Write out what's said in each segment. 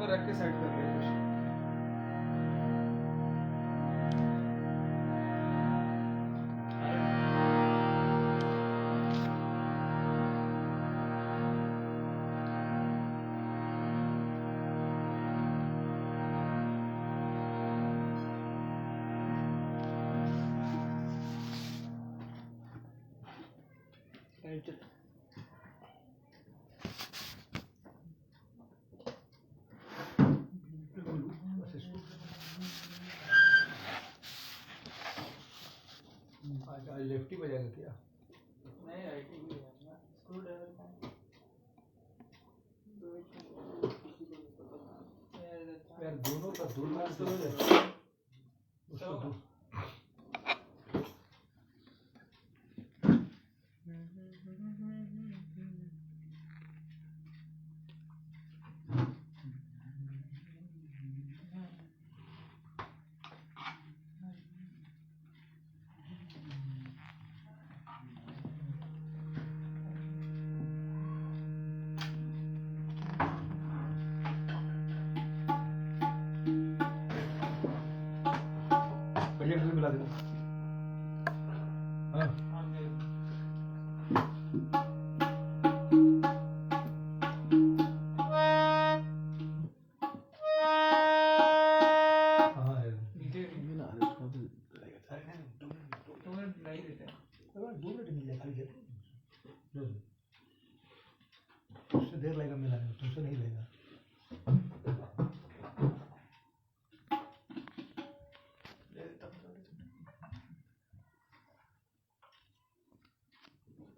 को रख के सेट कर रहे हैं लेफ्टी बजाएगा क्या? नहीं राइटिंग भी है स्क्रू ड्राइवर का यार दोनों का दूर उसको दूर पहले मिला देना। हाँ उससे देर लगेगा मिलाने में, तुमसे नहीं लगेगा।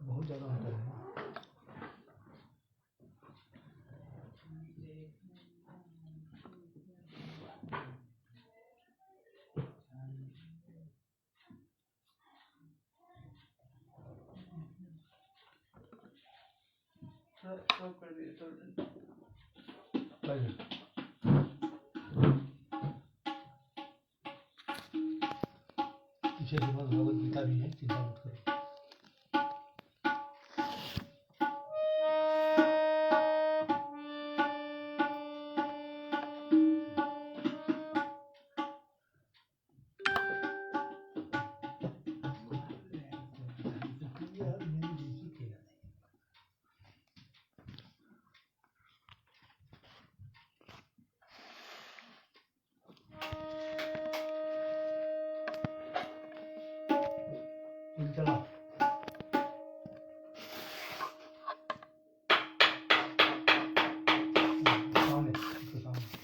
बहुत ज़्यादा होता है। सब कर दिए तो पीछे श्रीमद् भगवद गीता भी है, चिंता मत करो। चला सामने इसके सामने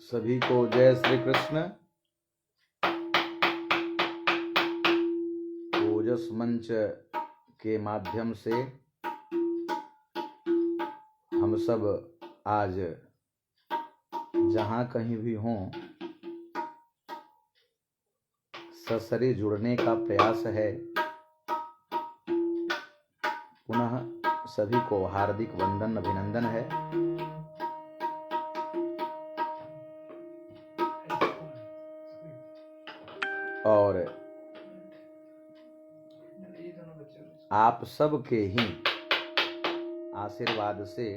सभी को जय श्री कृष्ण। ओजस मंच के माध्यम से हम सब आज जहाँ कहीं भी हों ससरी जुड़ने का प्रयास है। पुनः सभी को हार्दिक वंदन अभिनंदन है। और आप सब के ही आशीर्वाद से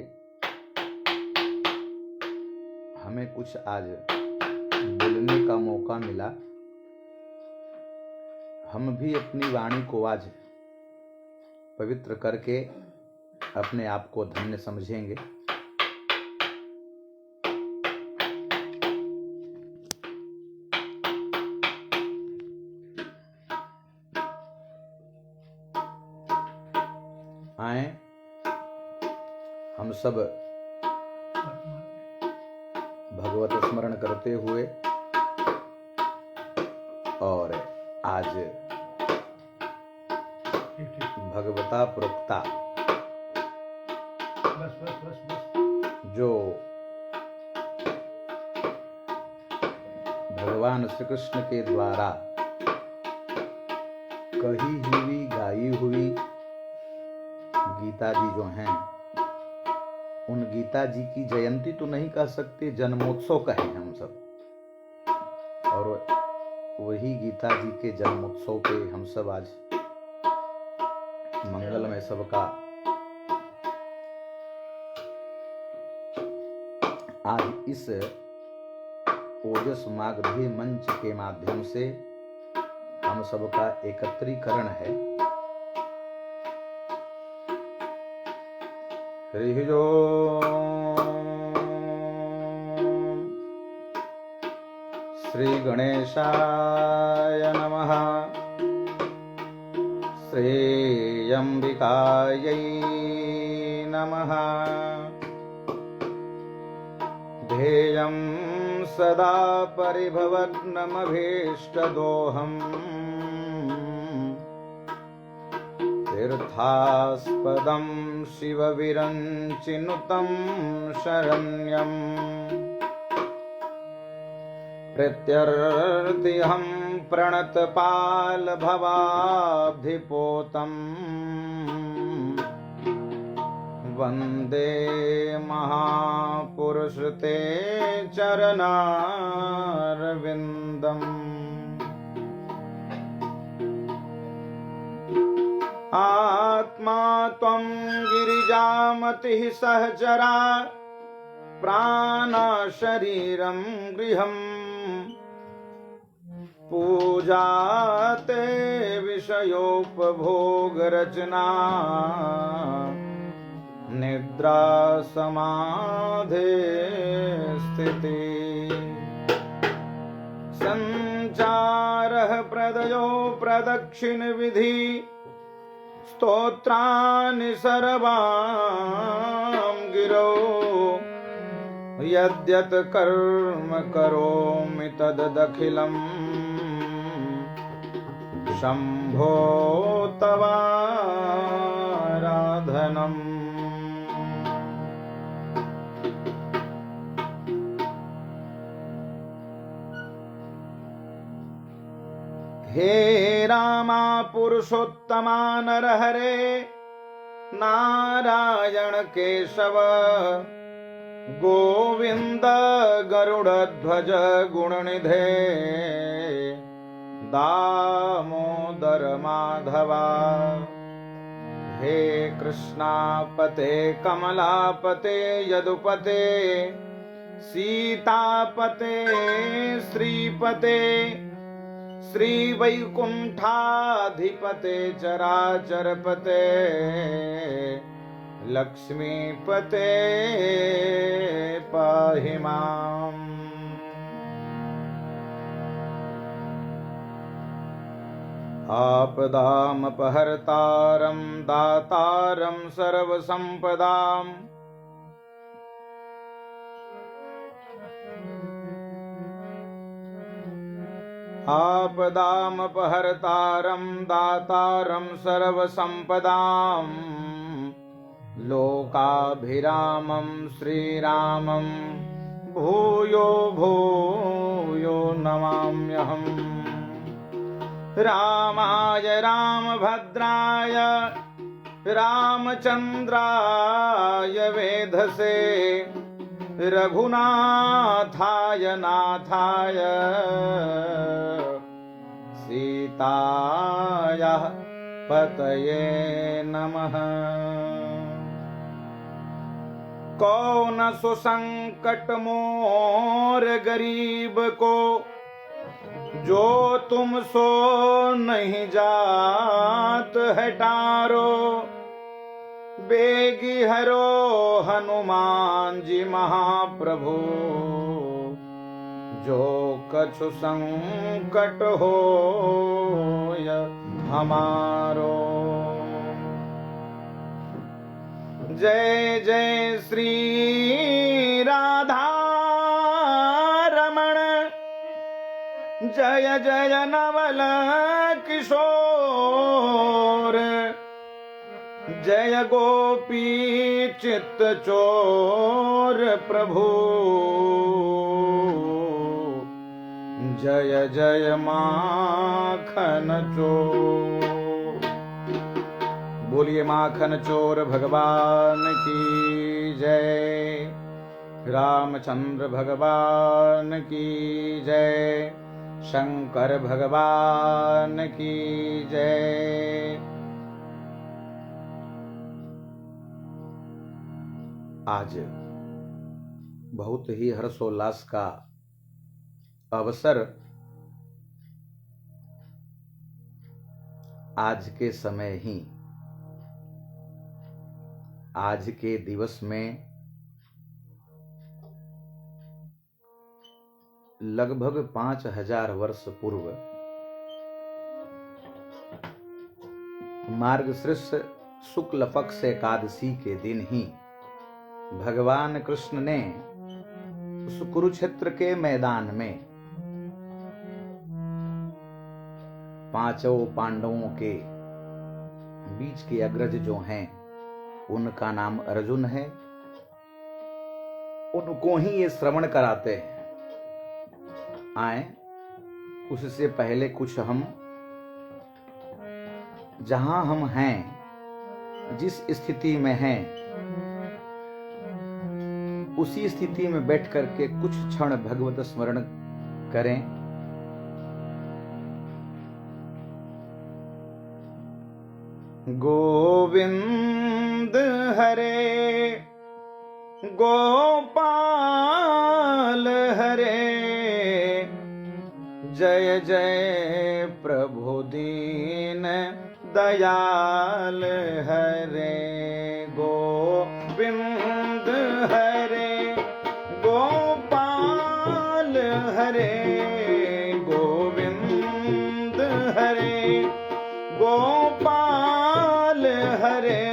हमें कुछ आज बोलने का मौका मिला। हम भी अपनी वाणी को आज पवित्र करके अपने आप को धन्य समझेंगे। आए हम सब भगवत स्मरण करते हुए और आज भगवता प्रोक्ता बस बस बस बस जो भगवान श्री कृष्ण के द्वारा कही हुई गाई हुई गीता जी जो हैं, उन गीता जी की जयंती तो नहीं कह सकते, जन्मोत्सव कहें हम सब। और वही गीता जी के जन्मोत्सव पे हम सब आज मंगलमय सबका आज इस ओजस मागधी मंच के माध्यम से हम सबका एकत्रीकरण है। हरि ओम। श्री गणेशाय नमः। श्री अंबिकायै नमः। ध्येयं सदा परिभवग्नमभीष्टदोहम् तीर्थास्पदं शिवविरञ्चिनुतं शरण्यम् प्रत्यर्थिहं प्रणतपालभवाब्धिपोतम् वन्दे महापुरुष ते चरणारविन्दम्। आत्मा त्वं गिरिजामतिः सहचरा प्राणा शरीरं गृहम् पूजा ते विषयोपभोगरचना निद्रा समाधे स्थिति संचारः प्रदयो प्रदक्षिण विधि स्तोत्राणि सर्वां गिरौ यद्यत् कर्म करोमि तदखिलं शंभो तवाराधनम्। हे रामा पुरुषोत्तमा नरहरे नारायण केशव गोविंद गरुड़ध्वज गुणनिधे दामोदर माधवा। हे कृष्णापते कमलापते यदुपते सीतापते श्रीपते श्री वैकुंठाधिपते चराचरपते लक्ष्मीपते पाहि माम्। आपदामपहर्तारं दातारं सर्वसंपदाम् आपदामपहर्तारं दातारं सर्वसंपदाम् लोकाभिरामं श्रीरामं भूयो भूयो नमाम्यहम्। रामाय रामभद्राय रामचंद्राय वेधसे रघुनाथाय नाथाय सीताय पतये नमः। कौन सुसंकट मोर गरीब को जो तुम सो नहीं जात है टारो, बेगी हरो हनुमान जी महाप्रभु। जो कछु संकट हो हमारो। जय जय श्री राधा रमण, जय जय नवल किशोर। जय गोपी चित्त चोर प्रभु। जय जय माखन चोर। बोलिए माखन चोर भगवान की जय। रामचंद्र भगवान की जय। शंकर भगवान की जय। आज बहुत ही हर्षोल्लास का अवसर आज के समय ही, आज के दिवस में लगभग 5000 वर्ष पूर्व मार्गशीर्ष शुक्ल पक्ष एकादशी के दिन ही भगवान कृष्ण ने उस कुरुक्षेत्र के मैदान में पांचों पांडवों के बीच के अग्रज जो हैं, उनका नाम अर्जुन है, उनको ही ये श्रवण कराते हैं। आए उससे पहले कुछ हम जहां हम हैं, जिस स्थिति में हैं, उसी स्थिति में बैठ करके कुछ क्षण भगवत स्मरण करें। गोविंद हरे गोपाल हरे, जय जय प्रभु दीन दयाल हरे। गोविंद हरे गोपाल हरे, गोविंद हरे गोपाल हरे,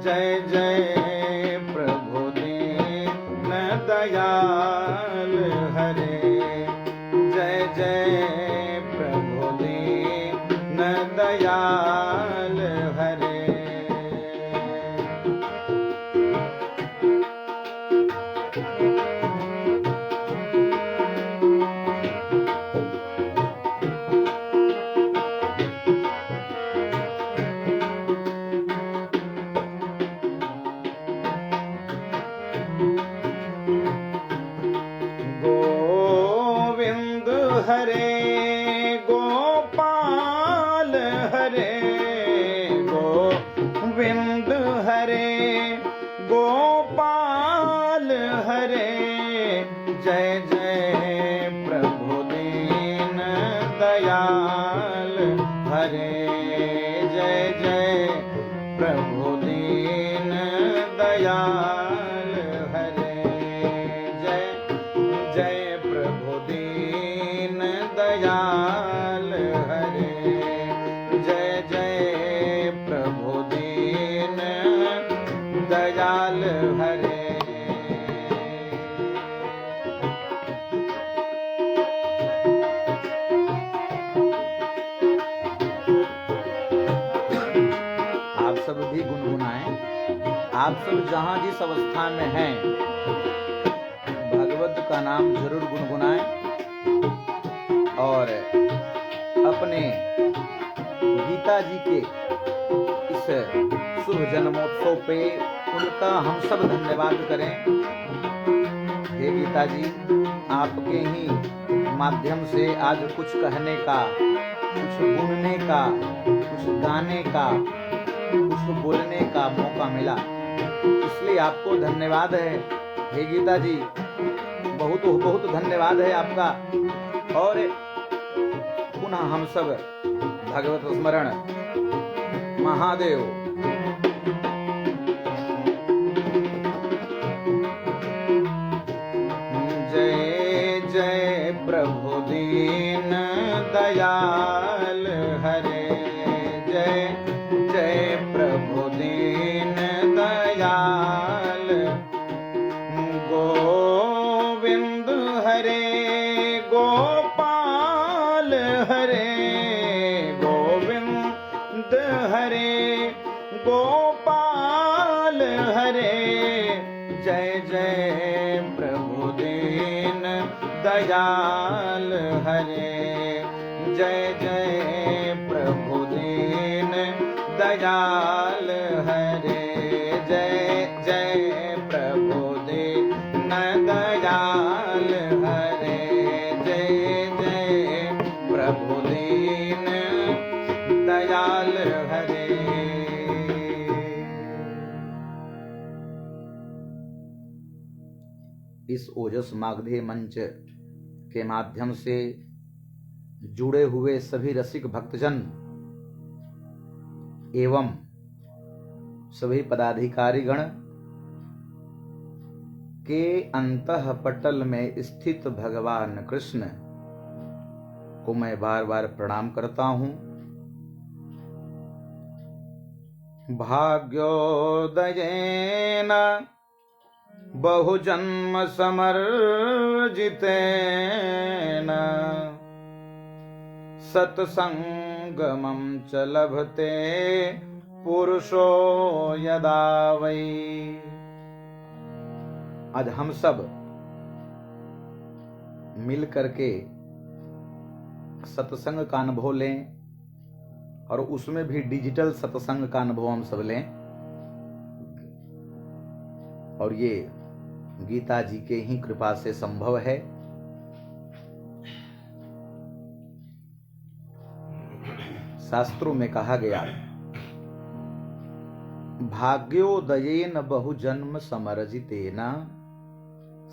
जय जय प्रभु दीन दयाल हरे। जय जय प्रभु दीन दयाल हरे। हरे गोपाल हरे, गोविंद हरे गोपाल हरे, जय जय प्रभु दीन दयाल हरे। जय जय प्रभु दीन दयाल हरे। जय जय प्रभु दीन दयाल हरे। जय जय प्रभु दीन दयाल हरे। आप सब भी गुनगुनाएं। आप सब जहां जिस अवस्था में हैं, भगवत का नाम जरूर गुनगुनाएं और अपने गीता जी के इस शुभ जन्मोत्सव पे उनका हम सब धन्यवाद करें। हे गीता जी, आपके ही माध्यम से आज कुछ कहने का, कुछ सुनने का, कुछ गाने का, कुछ बोलने का मौका मिला, इसलिए आपको धन्यवाद है। हे गीता जी, बहुत बहुत धन्यवाद है आपका। और पुनः हम सब भगवत स्मरण। महादेव। जय जय प्रभु दीन दयाल हरे, जय जय प्रभु दीन दयाल। गोविंद हरे गोपाल हरे, गोविंद हरे गोपाल हरे। जय जय प्रभु दीन दयाल हरे, जय जय प्रभु दीन दयाल हरे, जय जय प्रभु दीन दयाल हरे, जय जय प्रभु दीन दयाल हरे। इस ओजस मागधे मंच के माध्यम से जुड़े हुए सभी रसिक भक्तजन एवं सभी पदाधिकारीगण के अंतःपटल में स्थित भगवान कृष्ण को मैं बार बार प्रणाम करता हूं। भाग्योदयेन बहुजन्म समर्जितेन सत्संगमं च लभते पुरुषो यदा वै। आज हम सब मिल करके सत्संग का अनुभव लें और उसमें भी डिजिटल सत्संग का अनुभव हम सब लें। और ये गीता जी के ही कृपा से संभव है। शास्त्रों में कहा गया, भाग्योदयेन बहुजन्म समर्जितेन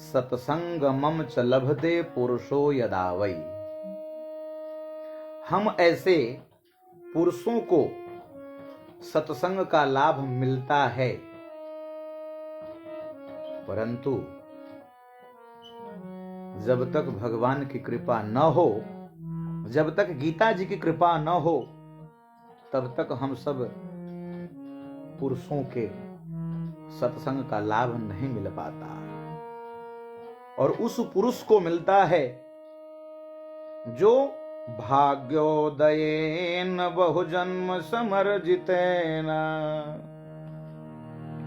सत्संगमं च लभते पुरुषो यदा वै। हम ऐसे पुरुषों को सत्संग का लाभ मिलता है, परंतु जब तक भगवान की कृपा न हो, जब तक गीता जी की कृपा न हो, तब तक हम सब पुरुषों के सत्संग का लाभ नहीं मिल पाता। और उस पुरुष को मिलता है जो भाग्योदयेन बहुजन्म समर्जितेन,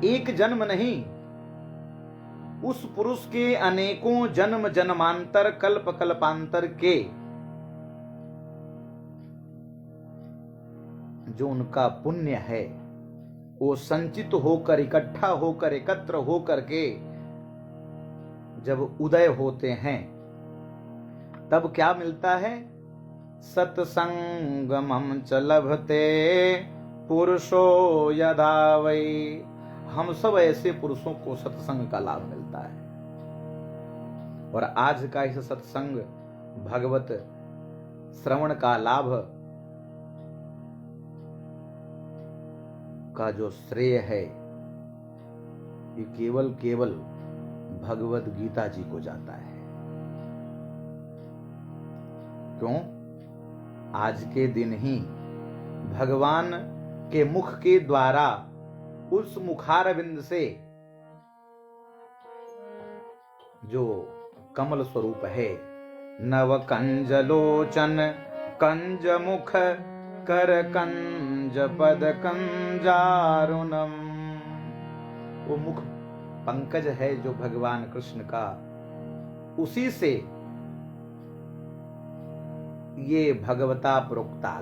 एक जन्म नहीं, उस पुरुष के अनेकों जन्म जन्मांतर कल्प कल्पांतर के जो उनका पुण्य है वो संचित होकर, इकट्ठा होकर, एकत्र होकर के जब उदय होते हैं, तब क्या मिलता है? सत्संगमं च लभते पुरुषो यदा वै। हम सब ऐसे पुरुषों को सत्संग का लाभ मिलता है। और आज का इस सत्संग भगवत श्रवण का लाभ का जो श्रेय है, ये केवल भगवत गीता जी को जाता है। क्यों? आज के दिन ही भगवान के मुख के द्वारा, उस मुखारविंद से जो कमल स्वरूप है, नव कंज लोचन कंज मुख कर कंज पद कंजारुणम, वो मुख पंकज है जो भगवान कृष्ण का, उसी से ये भगवता प्रोक्ता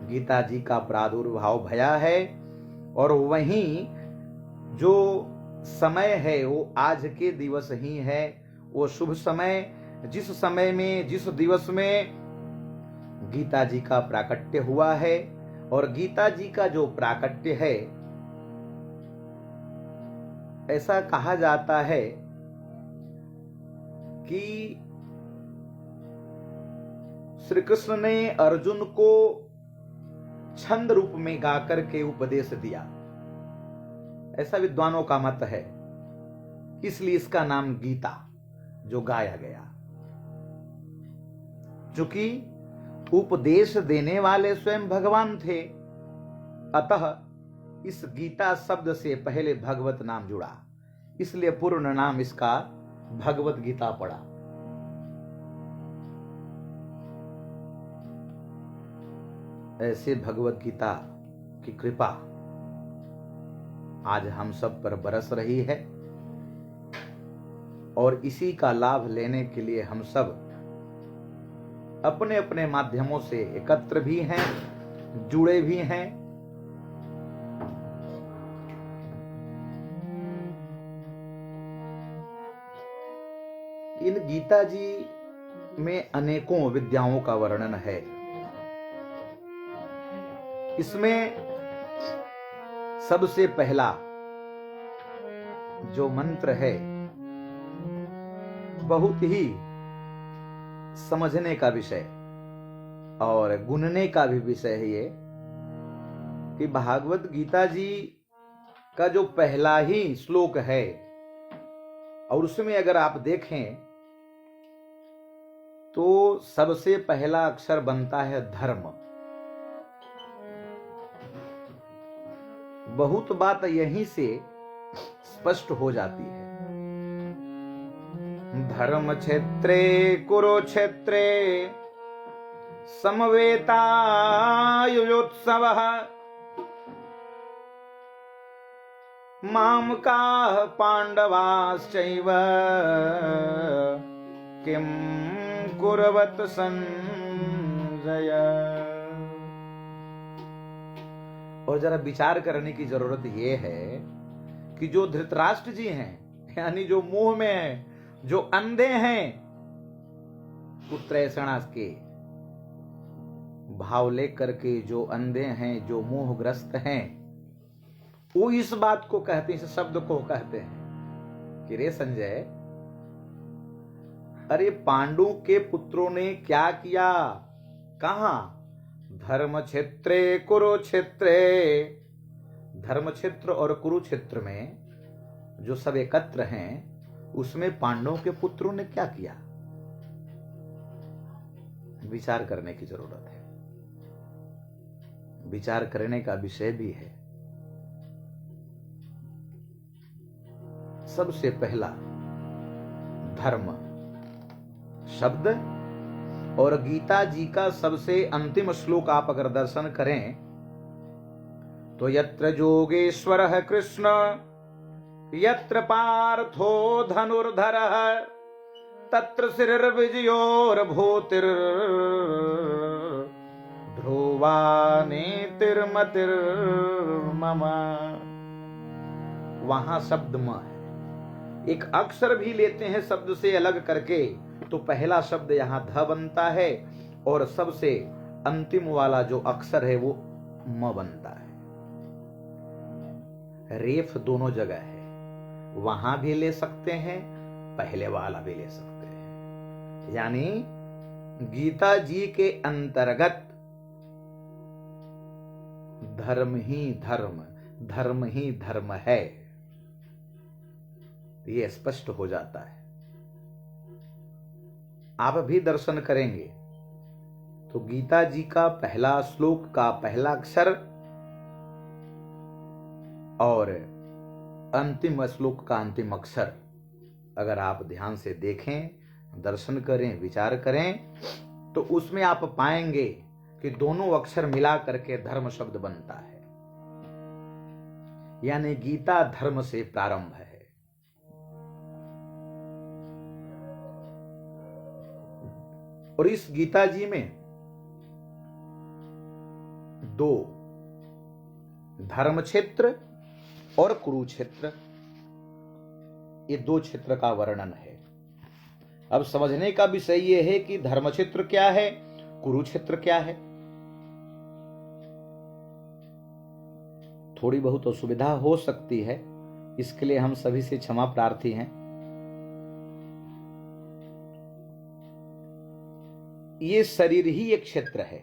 गीता जी का प्रादुर्भाव भया है। और वहीं जो समय है वो आज के दिवस ही है, वो शुभ समय, जिस समय में, जिस दिवस में गीता जी का प्राकट्य हुआ है। और गीता जी का जो प्राकट्य है, ऐसा कहा जाता है कि श्री कृष्ण ने अर्जुन को छंद रूप में गाकर के उपदेश दिया, ऐसा विद्वानों का मत है। इसलिए इसका नाम गीता जो गाया गया। चूंकि उपदेश देने वाले स्वयं भगवान थे, अतः इस गीता शब्द से पहले भगवत नाम जुड़ा, इसलिए पूर्ण नाम इसका भगवत गीता पड़ा। ऐसे भगवत गीता की कृपा आज हम सब पर बरस रही है और इसी का लाभ लेने के लिए हम सब अपने अपने माध्यमों से एकत्र भी हैं, जुड़े भी हैं। इन गीता जी में अनेकों विद्याओं का वर्णन है। इसमें सबसे पहला जो मंत्र है बहुत ही समझने का विषय और गुनने का भी विषय है ये कि भागवत गीता जी का जो पहला ही श्लोक है और उसमें अगर आप देखें तो सबसे पहला अक्षर बनता है धर्म। बहुत बात यहीं से स्पष्ट हो जाती है। धर्म क्षेत्रे कुरुक्षेत्रे समवेतायुयोत्सवः मामकाः पांडवाश्चैव किं कुर्वत संजय। और जरा विचार करने की जरूरत यह है कि जो धृतराष्ट्र जी हैं, यानी जो मोह में हैं, जो अंधे हैं, उत्तरेषणा के भाव लेकर के जो अंधे हैं, जो मोहग्रस्त हैं, वो इस बात को कहते हैं, इस शब्द को कहते हैं कि रे संजय, अरे पांडु के पुत्रों ने क्या किया? कहां? धर्म क्षेत्रे कुरुक्षेत्रे, धर्म क्षेत्र और कुरुक्षेत्र में जो सब एकत्र हैं, उसमें पांडवों के पुत्रों ने क्या किया? विचार करने की जरूरत है। विचार करने का विषय भी है। सबसे पहला धर्म शब्द और गीता जी का सबसे अंतिम श्लोक आप अगर दर्शन करें तो यत्र योगेश्वरः कृष्ण यत्र पार्थो धनुर्धरः तत्र श्रीर्विजयोर्भूतिर्ध्रुवा नीतिर्मतिर्मम। वहां शब्द म है। एक अक्षर भी लेते हैं शब्द से अलग करके तो पहला शब्द यहां ध बनता है और सबसे अंतिम वाला जो अक्षर है वो म बनता है। रेफ दोनों जगह है, वहां भी ले सकते हैं, पहले वाला भी ले सकते हैं। यानी गीता जी के अंतर्गत धर्म ही धर्म, धर्म ही धर्म है, ये स्पष्ट हो जाता है। आप भी दर्शन करेंगे तो गीता जी का पहला श्लोक का पहला अक्षर और अंतिम श्लोक का अंतिम अक्षर अगर आप ध्यान से देखें, दर्शन करें, विचार करें तो उसमें आप पाएंगे कि दोनों अक्षर मिला करके धर्म शब्द बनता है। यानी गीता धर्म से प्रारंभ है। और इस गीता जी में दो, धर्म क्षेत्र और कुरुक्षेत्र, ये दो क्षेत्र का वर्णन है। अब समझने का विषय यह है कि धर्म क्षेत्र क्या है, कुरुक्षेत्र क्या है। थोड़ी बहुत असुविधा हो सकती है, इसके लिए हम सभी से क्षमा प्रार्थी हैं। ये शरीर ही एक क्षेत्र है।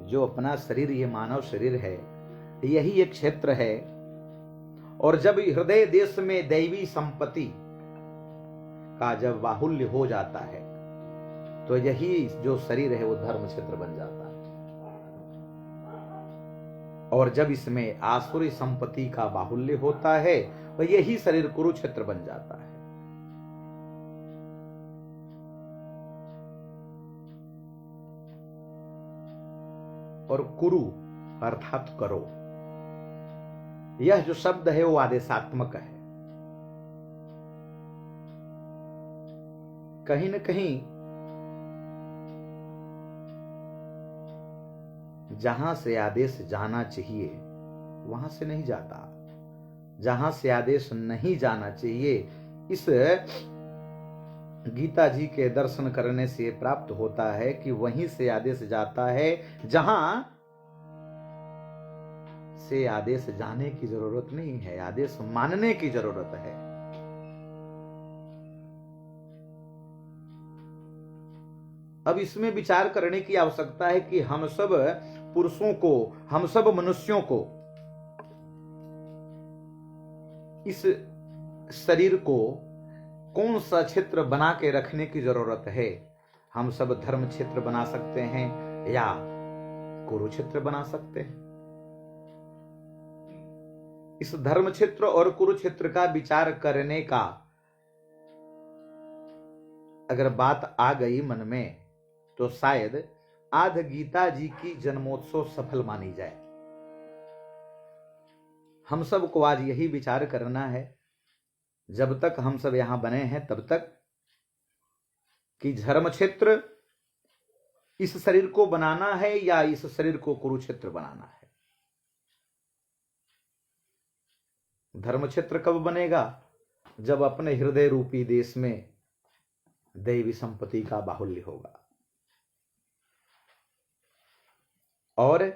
जो अपना शरीर, ये मानव शरीर है, यही एक क्षेत्र है। और जब हृदय देश में दैवी संपत्ति का जब बाहुल्य हो जाता है, तो यही जो शरीर है वो धर्म क्षेत्र बन जाता है। और जब इसमें आसुरी संपत्ति का बाहुल्य होता है, तो यही शरीर कुरुक्षेत्र बन जाता है। और कुरु अर्थात करो, यह जो शब्द है वो आदेशात्मक है। कहीं न कहीं जहां से आदेश जाना चाहिए वहां से नहीं जाता, जहां से आदेश नहीं जाना चाहिए, इस गीता जी के दर्शन करने से प्राप्त होता है कि वहीं से आदेश जाता है जहां से आदेश जाने की जरूरत नहीं है, आदेश मानने की जरूरत है। अब इसमें विचार करने की आवश्यकता है कि हम सब पुरुषों को, हम सब मनुष्यों को इस शरीर को कौन सा क्षेत्र बना के रखने की जरूरत है। हम सब धर्म क्षेत्र बना सकते हैं या कुरुक्षेत्र बना सकते हैं। इस धर्म क्षेत्र और कुरुक्षेत्र का विचार करने का अगर बात आ गई मन में, तो शायद आज गीता जी की जन्मोत्सव सफल मानी जाए। हम सबको आज यही विचार करना है, जब तक हम सब यहां बने हैं तब तक, कि धर्म क्षेत्र इस शरीर को बनाना है या इस शरीर को कुरुक्षेत्र बनाना है। धर्म क्षेत्र कब बनेगा? जब अपने हृदय रूपी देश में दैवी संपत्ति का बाहुल्य होगा। और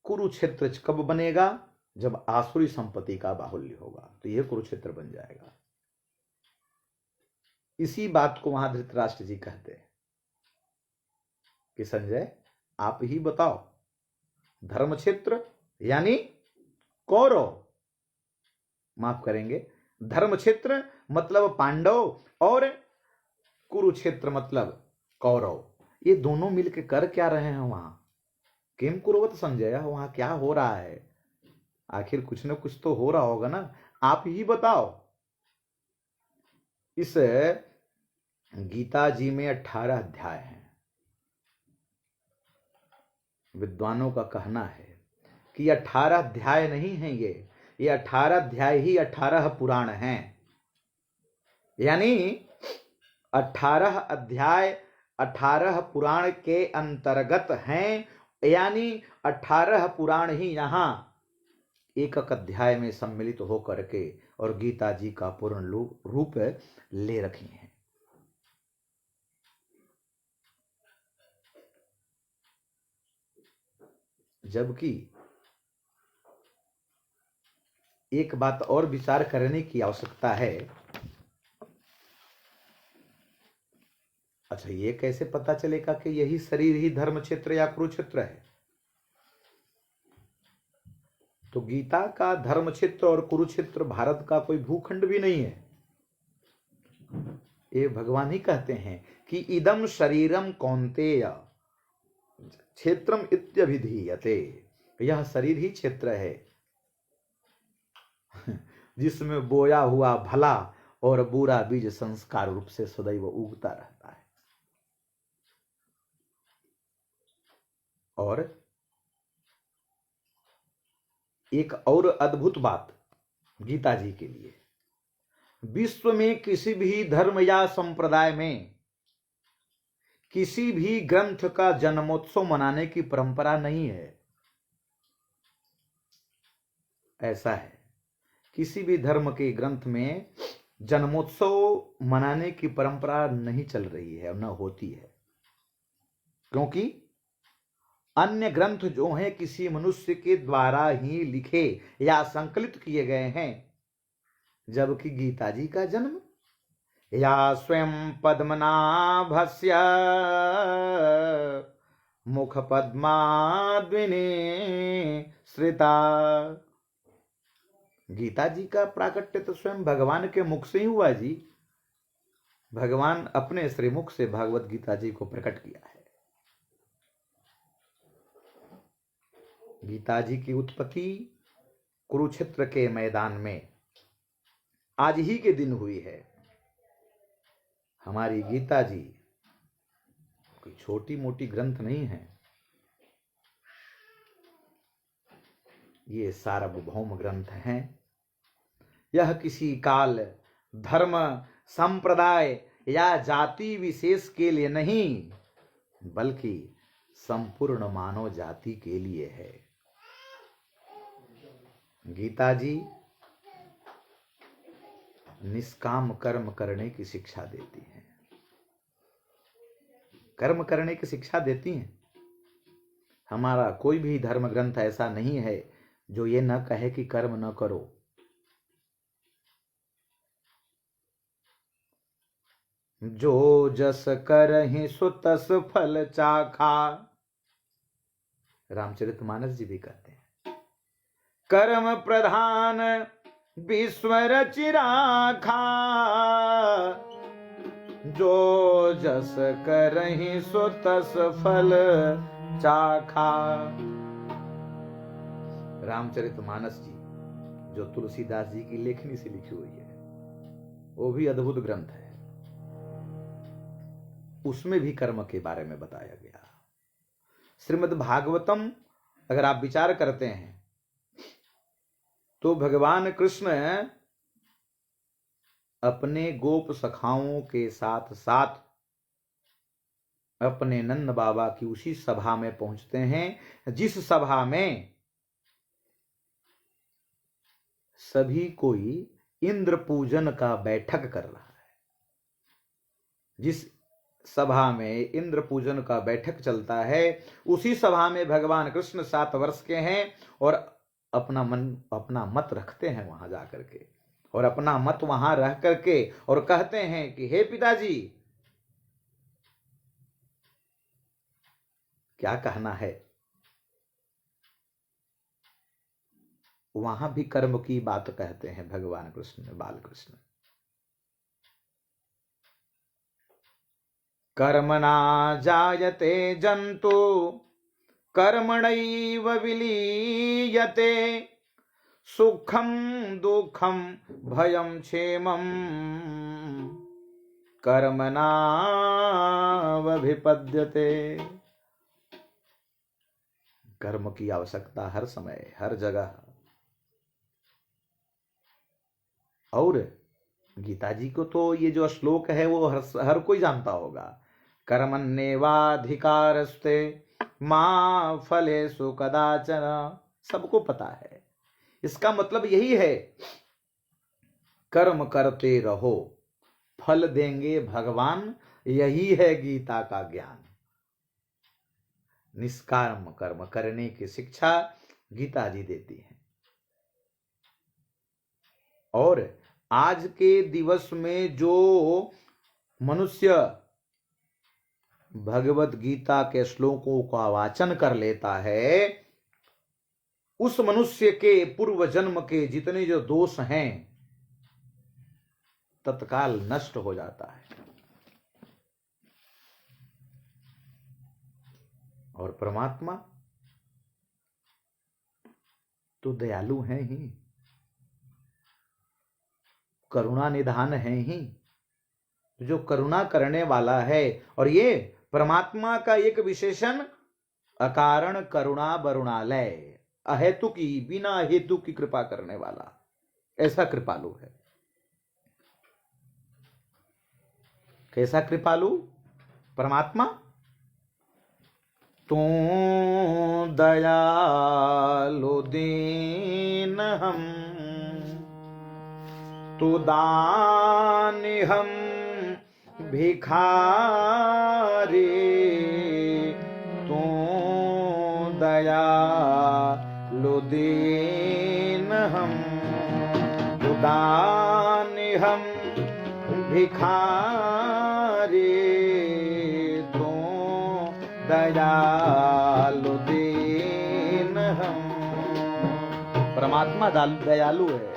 कुरुक्षेत्र कब बनेगा? जब आसुरी संपत्ति का बाहुल्य होगा, तो यह कुरुक्षेत्र बन जाएगा। इसी बात को वहां धृतराष्ट्र जी कहते हैं कि संजय आप ही बताओ, धर्म क्षेत्र यानी कौरव, माफ करेंगे, धर्म क्षेत्र मतलब पांडव और कुरुक्षेत्र मतलब कौरव, ये दोनों मिलकर कर क्या रहे हैं वहां? किम कुरुवत संजय, वहां क्या हो रहा है? आखिर कुछ न कुछ तो हो रहा होगा ना, आप ही बताओ। इस गीता जी में 18 अध्याय हैं। विद्वानों का कहना है कि 18 अध्याय नहीं है, ये 18 अध्याय ही 18 पुराण हैं। यानी 18 अध्याय 18 पुराण के अंतर्गत हैं, यानी 18 पुराण ही यहां एक अध्याय में सम्मिलित होकर के और गीता जी का पूर्ण रूप ले रखे हैं। जबकि एक बात और विचार करने की आवश्यकता है। अच्छा, ये कैसे पता चलेगा कि यही शरीर ही धर्म क्षेत्र या कुरुक्षेत्र है? तो गीता का धर्म क्षेत्र और कुरुक्षेत्र भारत का कोई भूखंड भी नहीं है। ये भगवान ही कहते हैं कि इदम शरीरम कौन्तेय क्षेत्रम इत्यभिधीयते, यह शरीर ही क्षेत्र है जिसमें बोया हुआ भला और बुरा बीज संस्कार रूप से सदैव उगता रहता है। और एक और अद्भुत बात गीता जी के लिए, विश्व में किसी भी धर्म या संप्रदाय में किसी भी ग्रंथ का जन्मोत्सव मनाने की परंपरा नहीं है। ऐसा है, किसी भी धर्म के ग्रंथ में जन्मोत्सव मनाने की परंपरा नहीं चल रही है और न होती है, क्योंकि अन्य ग्रंथ जो हैं किसी मनुष्य के द्वारा ही लिखे या संकलित किए गए हैं, जबकि गीता जी का जन्म या स्वयं पद्मनाभस्य मुख पद्माद्विने श्रिता। गीता जी का प्राकट्य तो स्वयं भगवान के मुख से ही हुआ जी। भगवान अपने श्रीमुख से भागवत गीता जी को प्रकट किया है। गीता जी की उत्पत्ति कुरुक्षेत्र के मैदान में आज ही के दिन हुई है। हमारी गीता जी कोई छोटी मोटी ग्रंथ नहीं है, ये सार्वभौम ग्रंथ हैं। यह किसी काल, धर्म, संप्रदाय या जाति विशेष के लिए नहीं, बल्कि संपूर्ण मानव जाति के लिए है। गीता जी निष्काम कर्म करने की शिक्षा देती हैं। कर्म करने की शिक्षा देती हैं। हमारा कोई भी धर्म ग्रंथ ऐसा नहीं है जो ये न कहे कि कर्म न करो। जो जस करहि सो तस फल चाखा। रामचरितमानस जी भी कहते हैं, कर्म प्रधान विश्व रचि राखा। जो जस करहि सो तस फल चाखा। रामचरितमानस जी जो तुलसीदास जी की लेखनी से लिखी हुई है, वो भी अद्भुत ग्रंथ है। उसमें भी कर्म के बारे में बताया गया। श्रीमद् भागवतम अगर आप विचार करते हैं तो भगवान कृष्ण अपने गोप सखाओं के साथ साथ अपने नंद बाबा की उसी सभा में पहुंचते हैं जिस सभा में सभी कोई इंद्र पूजन का बैठक कर रहा है। जिस सभा में इंद्र पूजन का बैठक चलता है, उसी सभा में भगवान कृष्ण 7 वर्ष के हैं और अपना मत रखते हैं वहां जाकर के, और अपना मत वहां रह करके और कहते हैं कि हे पिताजी, क्या कहना है। वहां भी कर्म की बात कहते हैं भगवान कृष्ण, बाल कृष्ण। कर्मणा जायते जंतु कर्मणैव विलीयते। सुखम दुखम भयम क्षेमम कर्मणा वभिपद्यते। कर्म की आवश्यकता हर समय हर जगह। और गीता जी को तो ये जो श्लोक है वो हर कोई जानता होगा। कर्मण्येवाधिकारस्ते मा फलेषु कदाचन। सबको पता है। इसका मतलब यही है, कर्म करते रहो, फल देंगे भगवान। यही है गीता का ज्ञान। निष्काम कर्म करने की शिक्षा गीता जी देती है। और आज के दिवस में जो मनुष्य भगवत गीता के श्लोकों का वाचन कर लेता है, उस मनुष्य के पूर्व जन्म के जितने जो दोष हैं तत्काल नष्ट हो जाता है। और परमात्मा तो दयालु हैं ही, करुणा निधान है ही, जो करुणा करने वाला है। और ये परमात्मा का एक विशेषण अकारण करुणा वरुणालय, अहेतु की बिना हेतु की कृपा करने वाला, ऐसा कृपालु है। कैसा कृपालु परमात्मा? तू दयालु दीन हम, तू दानी हम भिखारी। तू दयालु दीन हम, तू दानी भिखारी तू दयालु दीन हम। परमात्मा दयालु है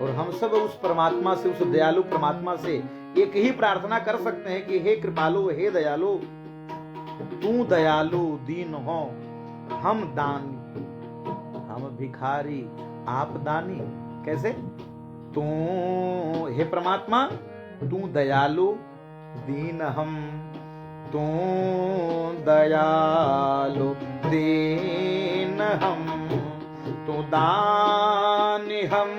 और हम सब उस परमात्मा से, उस दयालु परमात्मा से एक ही प्रार्थना कर सकते हैं कि हे कृपालु, हे दयालु, तू दयालु दीन हो, हम दानी, हम भिखारी, आप दानी। कैसे? तू हे परमात्मा, तू दयालु दीन हम, तू दयालु दीन हम, तू दानी हम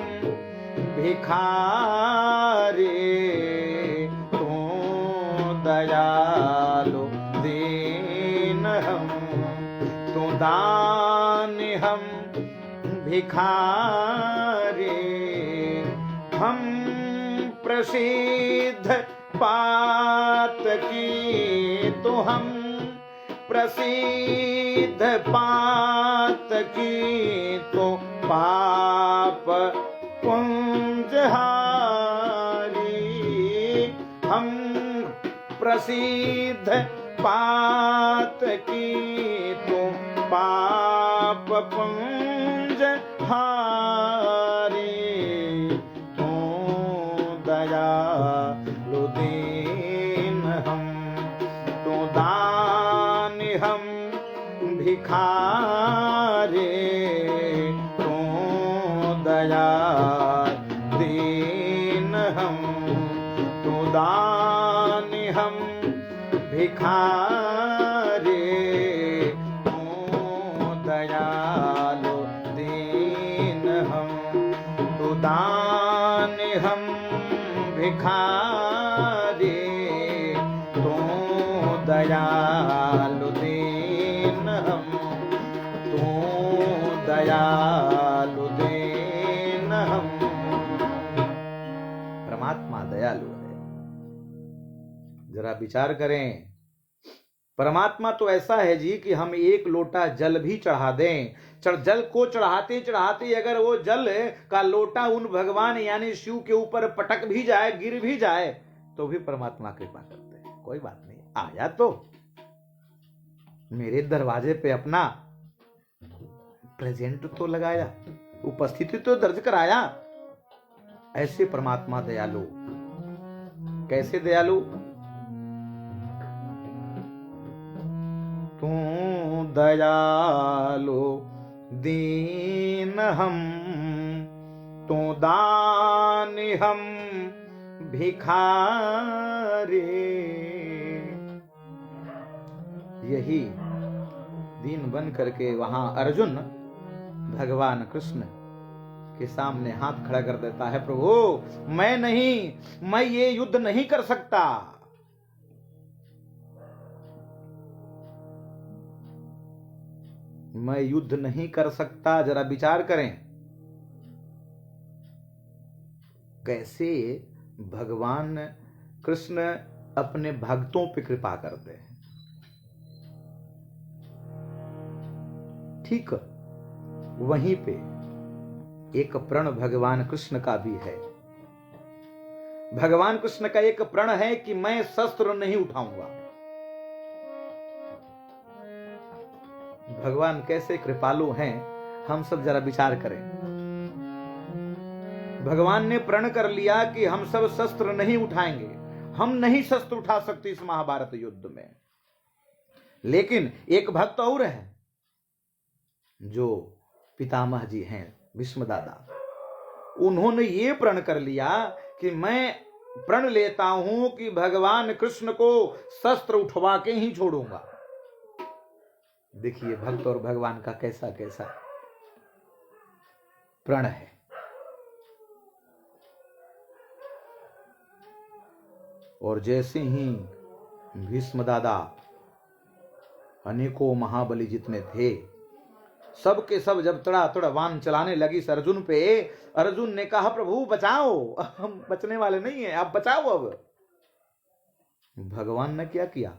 भिखारी, तू दयालु दीन हम, तू दानी हम भिखारी। हम प्रसिद्ध पात की तो हम प्रसिद्ध पात की तो पाप पुंजहारी। हम प्रसिद्ध पात की तो पाप पुंजहारी। तू दयालु दीन हम, तू दानी हम भिखारी, तू दयालु दीन हम, तू दानी हम भिखारी, तू दयालु दीन हम, तू दानी हम भिखारी, तू दयालु दीन हम, तू दयालु दीन हम। परमात्मा दयालु है। जरा विचार करें, परमात्मा तो ऐसा है जी कि हम एक लोटा जल भी चढ़ा दें, जल को चढ़ाते चढ़ाते अगर वो जल का लोटा उन भगवान यानी शिव के ऊपर पटक भी जाए, गिर भी जाए, तो भी परमात्मा कृपा करते हैं। कोई बात नहीं, आया तो मेरे दरवाजे पे अपना प्रेजेंट तो लगाया, उपस्थिति तो दर्ज कराया। ऐसे परमात्मा दयालु। कैसे दयालु? तू दयालु दीन हम, तू दानी हम भिखारी। यही दीन बन करके वहां अर्जुन भगवान कृष्ण के सामने हाथ खड़ा कर देता है, प्रभु मैं ये युद्ध नहीं कर सकता। मैं युद्ध नहीं कर सकता। जरा विचार करें, कैसे भगवान कृष्ण अपने भक्तों पे कृपा करते हैं। ठीक वहीं पे एक प्रण भगवान कृष्ण का भी है। भगवान कृष्ण का एक प्रण है कि मैं शस्त्र नहीं उठाऊंगा। भगवान कैसे कृपालु हैं, हम सब जरा विचार करें। भगवान ने प्रण कर लिया कि हम सब शस्त्र नहीं उठाएंगे, हम नहीं शस्त्र उठा सकते इस महाभारत युद्ध में। लेकिन एक भक्त और है जो पितामह जी हैं, भीष्म दादा। उन्होंने ये प्रण कर लिया कि मैं प्रण लेता हूं कि भगवान कृष्ण को शस्त्र उठवा के ही छोड़ूंगा। देखिए भक्त और भगवान का कैसा कैसा प्रण है। और जैसे ही भीष्म दादा अनेकों महाबली जितने थे, सब के सब जब तड़ातड़ वान चलाने लगी इस अर्जुन पे, अर्जुन ने कहा प्रभु बचाओ, हम बचने वाले नहीं हैं, आप बचाओ। अब भगवान ने क्या किया,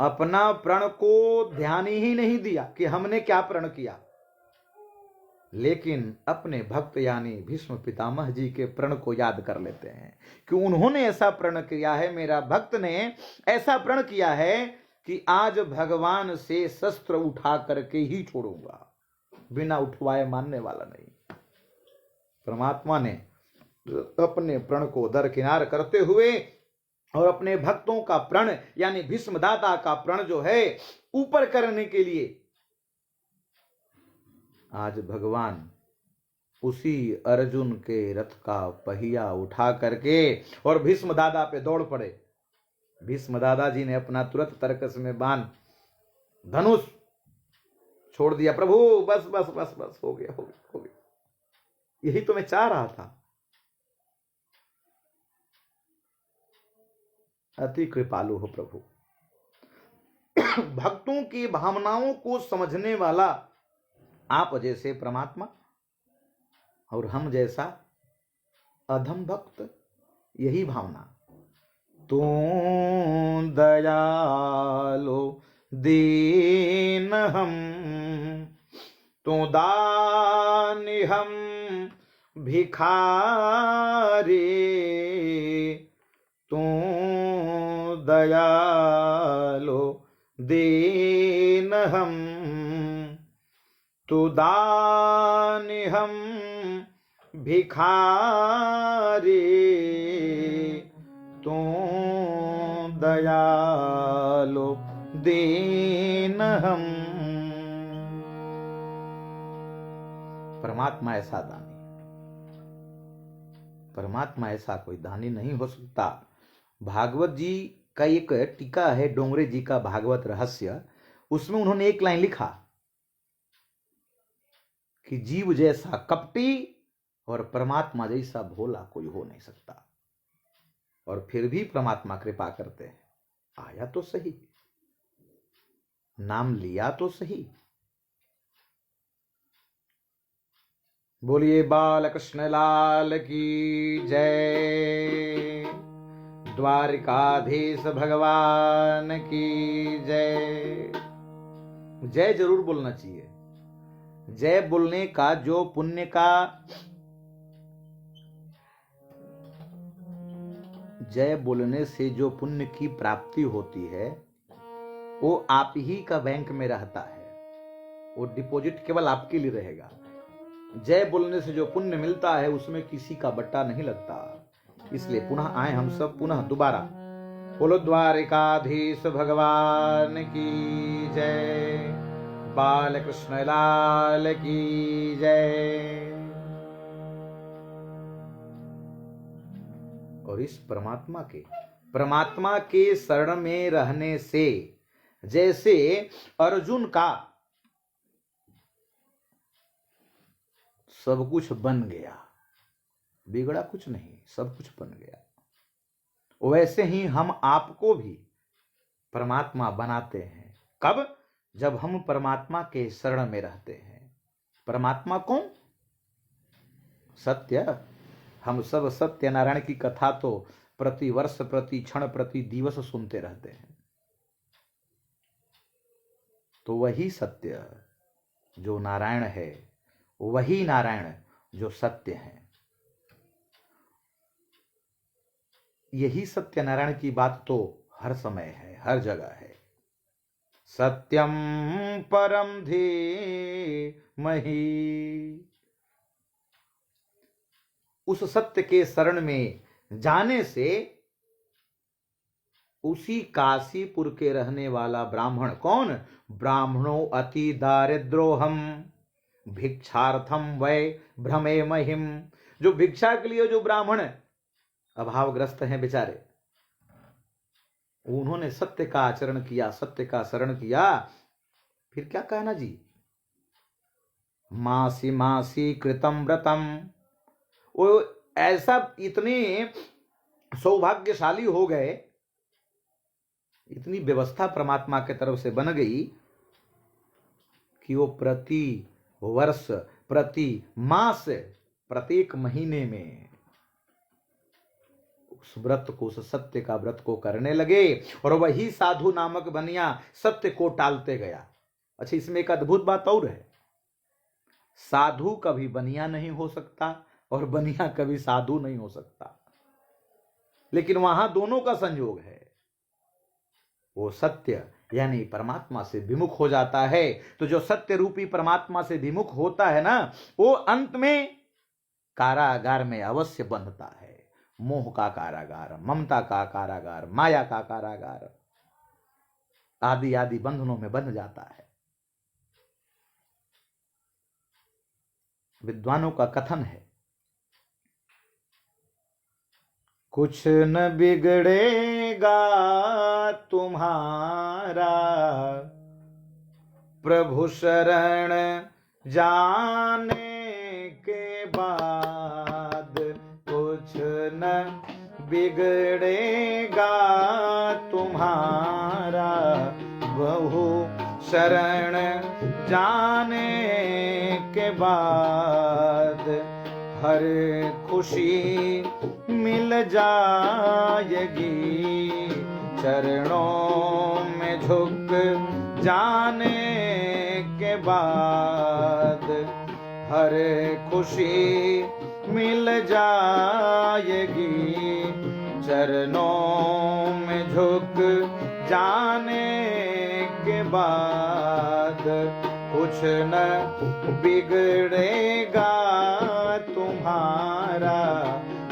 अपना प्रण को ध्यान ही नहीं दिया कि हमने क्या प्रण किया। लेकिन अपने भक्त यानी भीष्म पितामह जी के प्रण को याद कर लेते हैं कि उन्होंने ऐसा प्रण किया है, मेरा भक्त ने ऐसा प्रण किया है कि आज भगवान से शस्त्र उठा करके ही छोड़ूंगा, बिना उठवाए मानने वाला नहीं। परमात्मा ने अपने प्रण को दरकिनार करते हुए और अपने भक्तों का प्रण यानी भीष्मदाता का प्रण जो है ऊपर करने के लिए आज भगवान उसी अर्जुन के रथ का पहिया उठा करके और भीष्म दादा पे दौड़ पड़े। भीष्म दादा जी ने अपना तुरंत तरकस में बाण धनुष छोड़ दिया। प्रभु बस बस बस बस, हो गया हो गया हो गया, यही तो मैं चाह रहा था। अति कृपालु हो प्रभु। भक्तों की भावनाओं को समझने वाला आप जैसे परमात्मा और हम जैसा अधम भक्त, यही भावना। तू दयालो दीन हम, तू दानी हम भिखारी, तू दयालो दीन हम, तू दानी हम भिखारी, तू दयालो दीन हम। परमात्मा ऐसा दानी, परमात्मा ऐसा कोई दानी नहीं हो सकता। भागवत जी का एक टीका है, डोंगरे जी का भागवत रहस्य, उसमें उन्होंने एक लाइन लिखा कि जीव जैसा कपटी और परमात्मा जैसा भोला कोई हो नहीं सकता। और फिर भी परमात्मा कृपा करते हैं। आया तो सही, नाम लिया तो सही। बोलिए बाल कृष्ण लाल की जय, द्वारिकाधीश भगवान की जय। जय जरूर बोलना चाहिए। जय बोलने का जो पुण्य का, जय बोलने से जो पुण्य की प्राप्ति होती है वो आप ही का बैंक में रहता है, वो डिपॉजिट केवल आपके लिए रहेगा। जय बोलने से जो पुण्य मिलता है उसमें किसी का बट्टा नहीं लगता। इसलिए पुनः आए हम सब पुनः दोबारा। बोलो द्वारिकाधीश भगवान की जय, बाल कृष्ण लाल की जय। और इस परमात्मा के शरण में रहने से जैसे अर्जुन का सब कुछ बन गया, बिगड़ा कुछ नहीं, सब कुछ बन गया, वैसे ही हम आपको भी परमात्मा बनाते हैं। कब? जब हम परमात्मा के शरण में रहते हैं। परमात्मा कौन? सत्य। हम सब सत्यनारायण की कथा तो प्रति वर्ष, प्रति क्षण, प्रति दिवस सुनते रहते हैं। तो वही सत्य जो नारायण है, वही नारायण जो सत्य है। यही सत्यनारायण की बात तो हर समय है, हर जगह है। सत्यम परम धीमहि, उस सत्य के शरण में जाने से उसी काशीपुर के रहने वाला ब्राह्मण, कौन? ब्राह्मणो अति दारिद्रोहम भिक्षार्थम वै भ्रमे महिम। जो भिक्षा के लिए जो ब्राह्मण अभावग्रस्त हैं बेचारे, उन्होंने सत्य का आचरण किया, सत्य का शरण किया। फिर क्या कहना जी? मासी मासी कृतम व्रतम। वो ऐसा इतने सौभाग्यशाली हो गए, इतनी व्यवस्था परमात्मा के तरफ से बन गई कि वो प्रति वर्ष, प्रति मास, प्रत्येक महीने में उस व्रत को, उस सत्य का व्रत को करने लगे। और वही साधु नामक बनिया सत्य को टालते गया। अच्छा, इसमें एक अद्भुत बात और है। साधु कभी बनिया नहीं हो सकता और बनिया कभी साधु नहीं हो सकता, लेकिन वहां दोनों का संयोग है। वो सत्य यानी परमात्मा से विमुख हो जाता है। तो जो सत्य रूपी परमात्मा से विमुख होता है ना, वो अंत में कारागार में अवश्य बंधता है। मोह का कारागार, ममता का कारागार, माया का कारागार आदि आदि बंधनों में बंध जाता है। विद्वानों का कथन है, कुछ न बिगड़ेगा तुम्हारा प्रभु शरण जाने के बाद, कुछ न बिगड़ेगा तुम्हारा प्रभु शरण जाने के बाद, हर खुशी मिल जाएगी चरणों में झुक जाने के बाद, हर खुशी मिल जाएगी चरणों में झुक जाने के बाद, कुछ न बिगड़ेगा तुम्हारा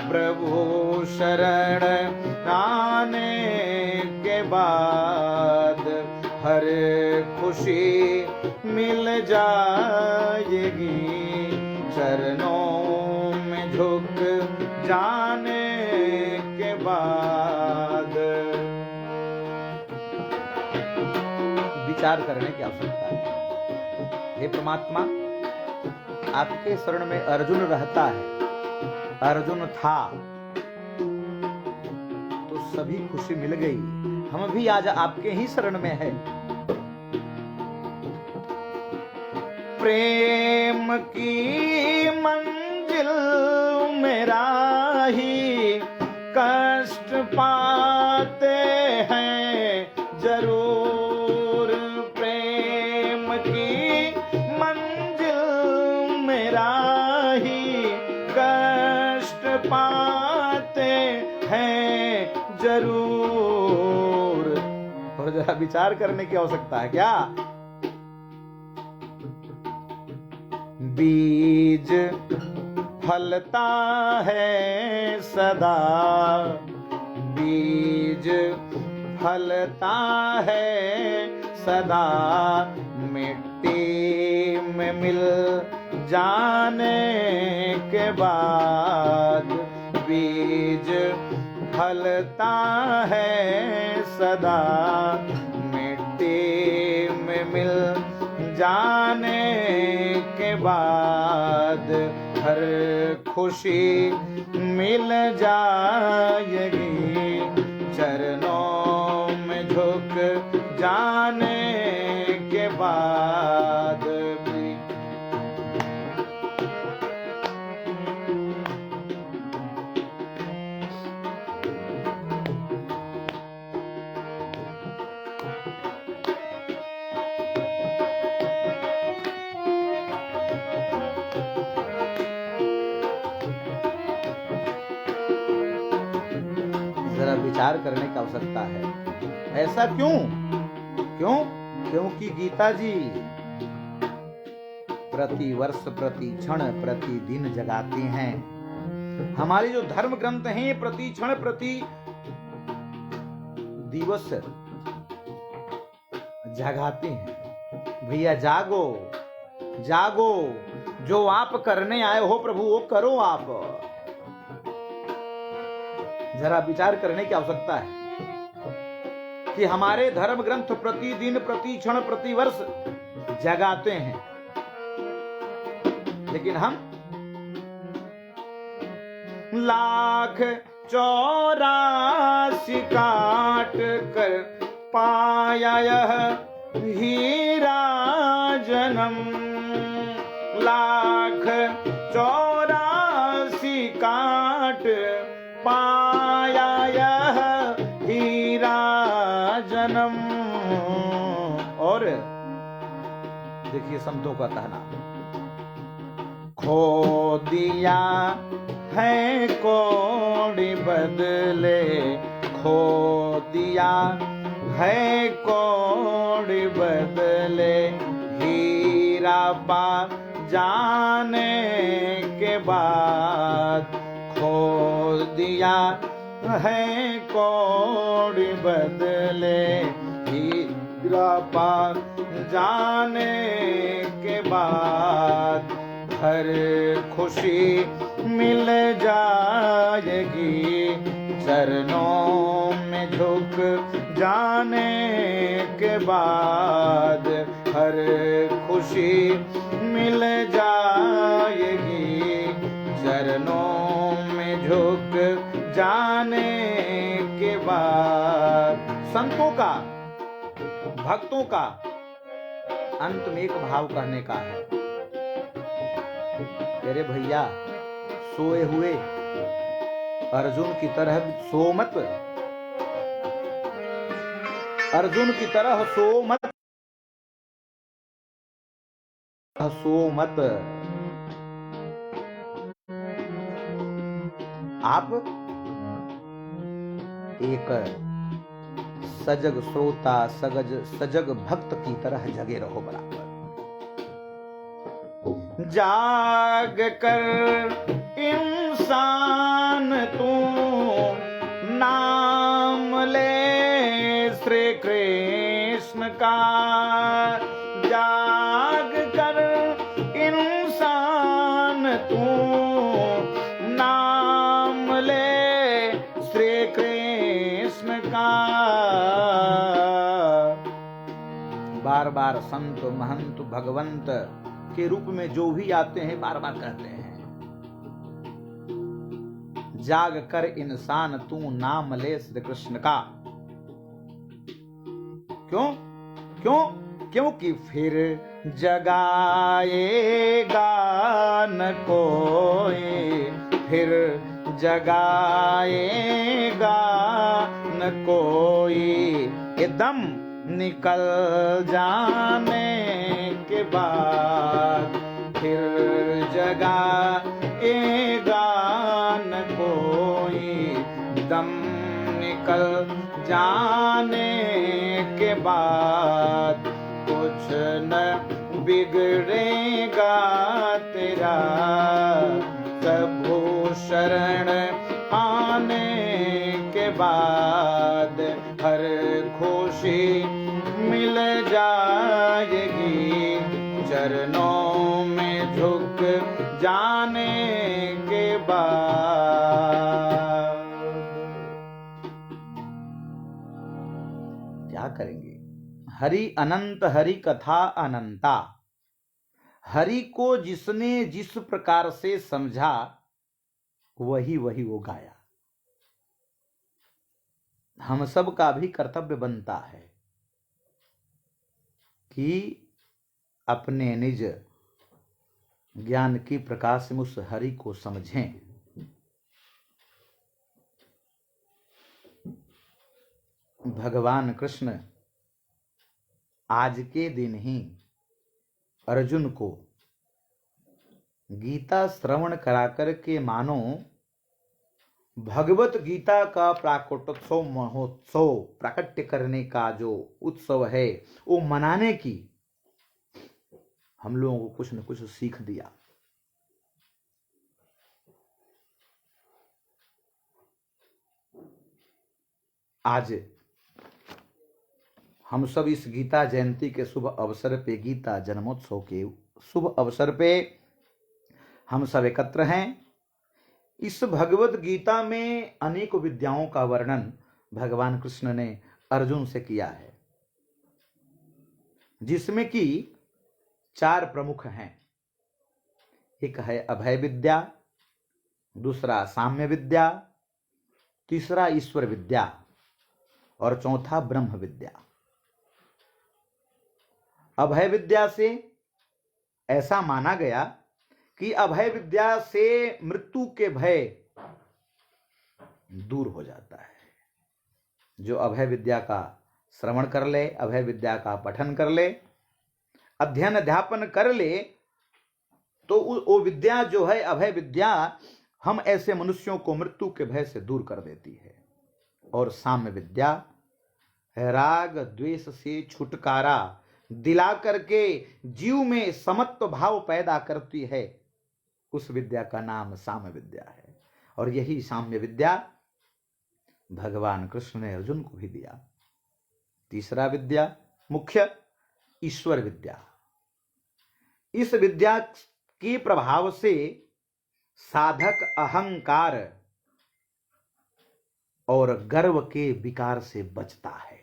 प्रभु शरण आने के बाद, हर खुशी मिल जाएगी चरणों में झुक जाने के बाद। विचार करने की आवश्यकता है। हे परमात्मा, आपके शरण में अर्जुन रहता है, अर्जुन था तो सभी खुशी मिल गई, हम भी आज आपके ही शरण में है। प्रेम की मंजिल मेरा ही कष्ट पाते हैं जरूर, प्रेम की मंजिल मेरा ही कष्ट पाते हैं जरूर। और जरा विचार करने की आवश्यकता है क्या? बीज फलता है सदा, बीज फलता है सदा, मिट्टी में मिल जाने के बाद, बीज फलता है सदा, मिट्टी में मिल जाने के बाद, हर खुशी मिल जाएगी चरणों में झुक जाने के बाद भी। जरा विचार करने की आवश्यकता है। ऐसा क्यों? क्योंकि गीता जी प्रति वर्ष, प्रति क्षण, प्रति दिन जगाते हैं। हमारे जो धर्म ग्रंथ हैं प्रति क्षण, प्रति दिवस जगाते हैं। भैया जागो, जागो, जो आप करने आए हो प्रभु वो करो आप। जरा विचार करने की आवश्यकता है कि हमारे धर्म ग्रंथ प्रतिदिन, प्रति क्षण, प्रति वर्ष जगाते हैं, लेकिन हम लाख 84 काट कर पाया यह हीरा जन्म, लाख 84 काट पाया यह हीरा जन्म। और देखिए संतों का कहना, खो दिया है कौड़ी बदले, खो दिया है कौड़ी बदले, हीरा पा जाने के बाद, खो दिया है कौड़ी बदले, हीरा पा जाने के बाद, हर खुशी मिल जाएगी चरणों में झुक जाने के बाद, हर खुशी मिल जाएगी चरणों में झुक जाने के बाद। संतों का, भक्तों का अंत में एक भाव कहने का है, अरे भैया सोए हुए अर्जुन की तरह सो मत, अर्जुन की तरह सो मत, सो मत। आप एक सजग श्रोता, सजग भक्त की तरह जगे रहो बराबर। जाग कर इंसान तू नाम ले श्री कृष्ण का, जाग कर इंसान तू नाम ले श्री कृष्ण का। बार बार संत महंत भगवंत के रूप में जो भी आते हैं बार बार कहते हैं, जाग कर इंसान तू नाम ले श्री कृष्ण का। क्यों? क्यों? क्योंकि फिर जगाएगा न कोई, फिर जगाएगा न कोई, ये दम निकल जाने के बाद, फिर जगाएगा न कोई, दम निकल जाने के बाद, कुछ न बिगड़ेगा तेरा, प्रभु शरण आने के बाद, हर खुशी मिल जाएगी चरणों में झुक जाने के बाद। क्या करेंगे? हरि अनंत, हरि कथा अनंता। हरि को जिसने जिस प्रकार से समझा वही वही वो गाया। हम सब का भी कर्तव्य बनता है कि अपने निज ज्ञान की प्रकाश में उस हरि को समझें। भगवान कृष्ण आज के दिन ही अर्जुन को गीता श्रवण कराकर के मानो भगवत गीता का प्राकट्योत्सव महोत्सव प्राकट्य करने का जो उत्सव है वो मनाने की हम लोगों को कुछ न कुछ सीख दिया। आज हम सब इस गीता जयंती के शुभ अवसर पे, गीता जन्मोत्सव के शुभ अवसर पे हम सब एकत्र हैं। इस भगवत गीता में अनेक विद्याओं का वर्णन भगवान कृष्ण ने अर्जुन से किया है, जिसमें कि 4 प्रमुख हैं। एक है अभय विद्या, दूसरा साम्य विद्या, तीसरा ईश्वर विद्या और चौथा ब्रह्म विद्या। अभय विद्या से ऐसा माना गया कि अभय विद्या से मृत्यु के भय दूर हो जाता है। जो अभय विद्या का श्रवण कर ले, अभय विद्या का पठन कर ले, अध्ययन अध्यापन कर ले, तो वो विद्या जो है अभय विद्या, हम ऐसे मनुष्यों को मृत्यु के भय से दूर कर देती है। और साम्य विद्या राग द्वेष से छुटकारा दिला करके जीव में समत्व भाव पैदा करती है। उस विद्या का नाम साम्य विद्या है। और यही साम्य विद्या भगवान कृष्ण ने अर्जुन को भी दिया। तीसरा विद्या मुख्य ईश्वर विद्या। इस विद्या के प्रभाव से साधक अहंकार और गर्व के विकार से बचता है।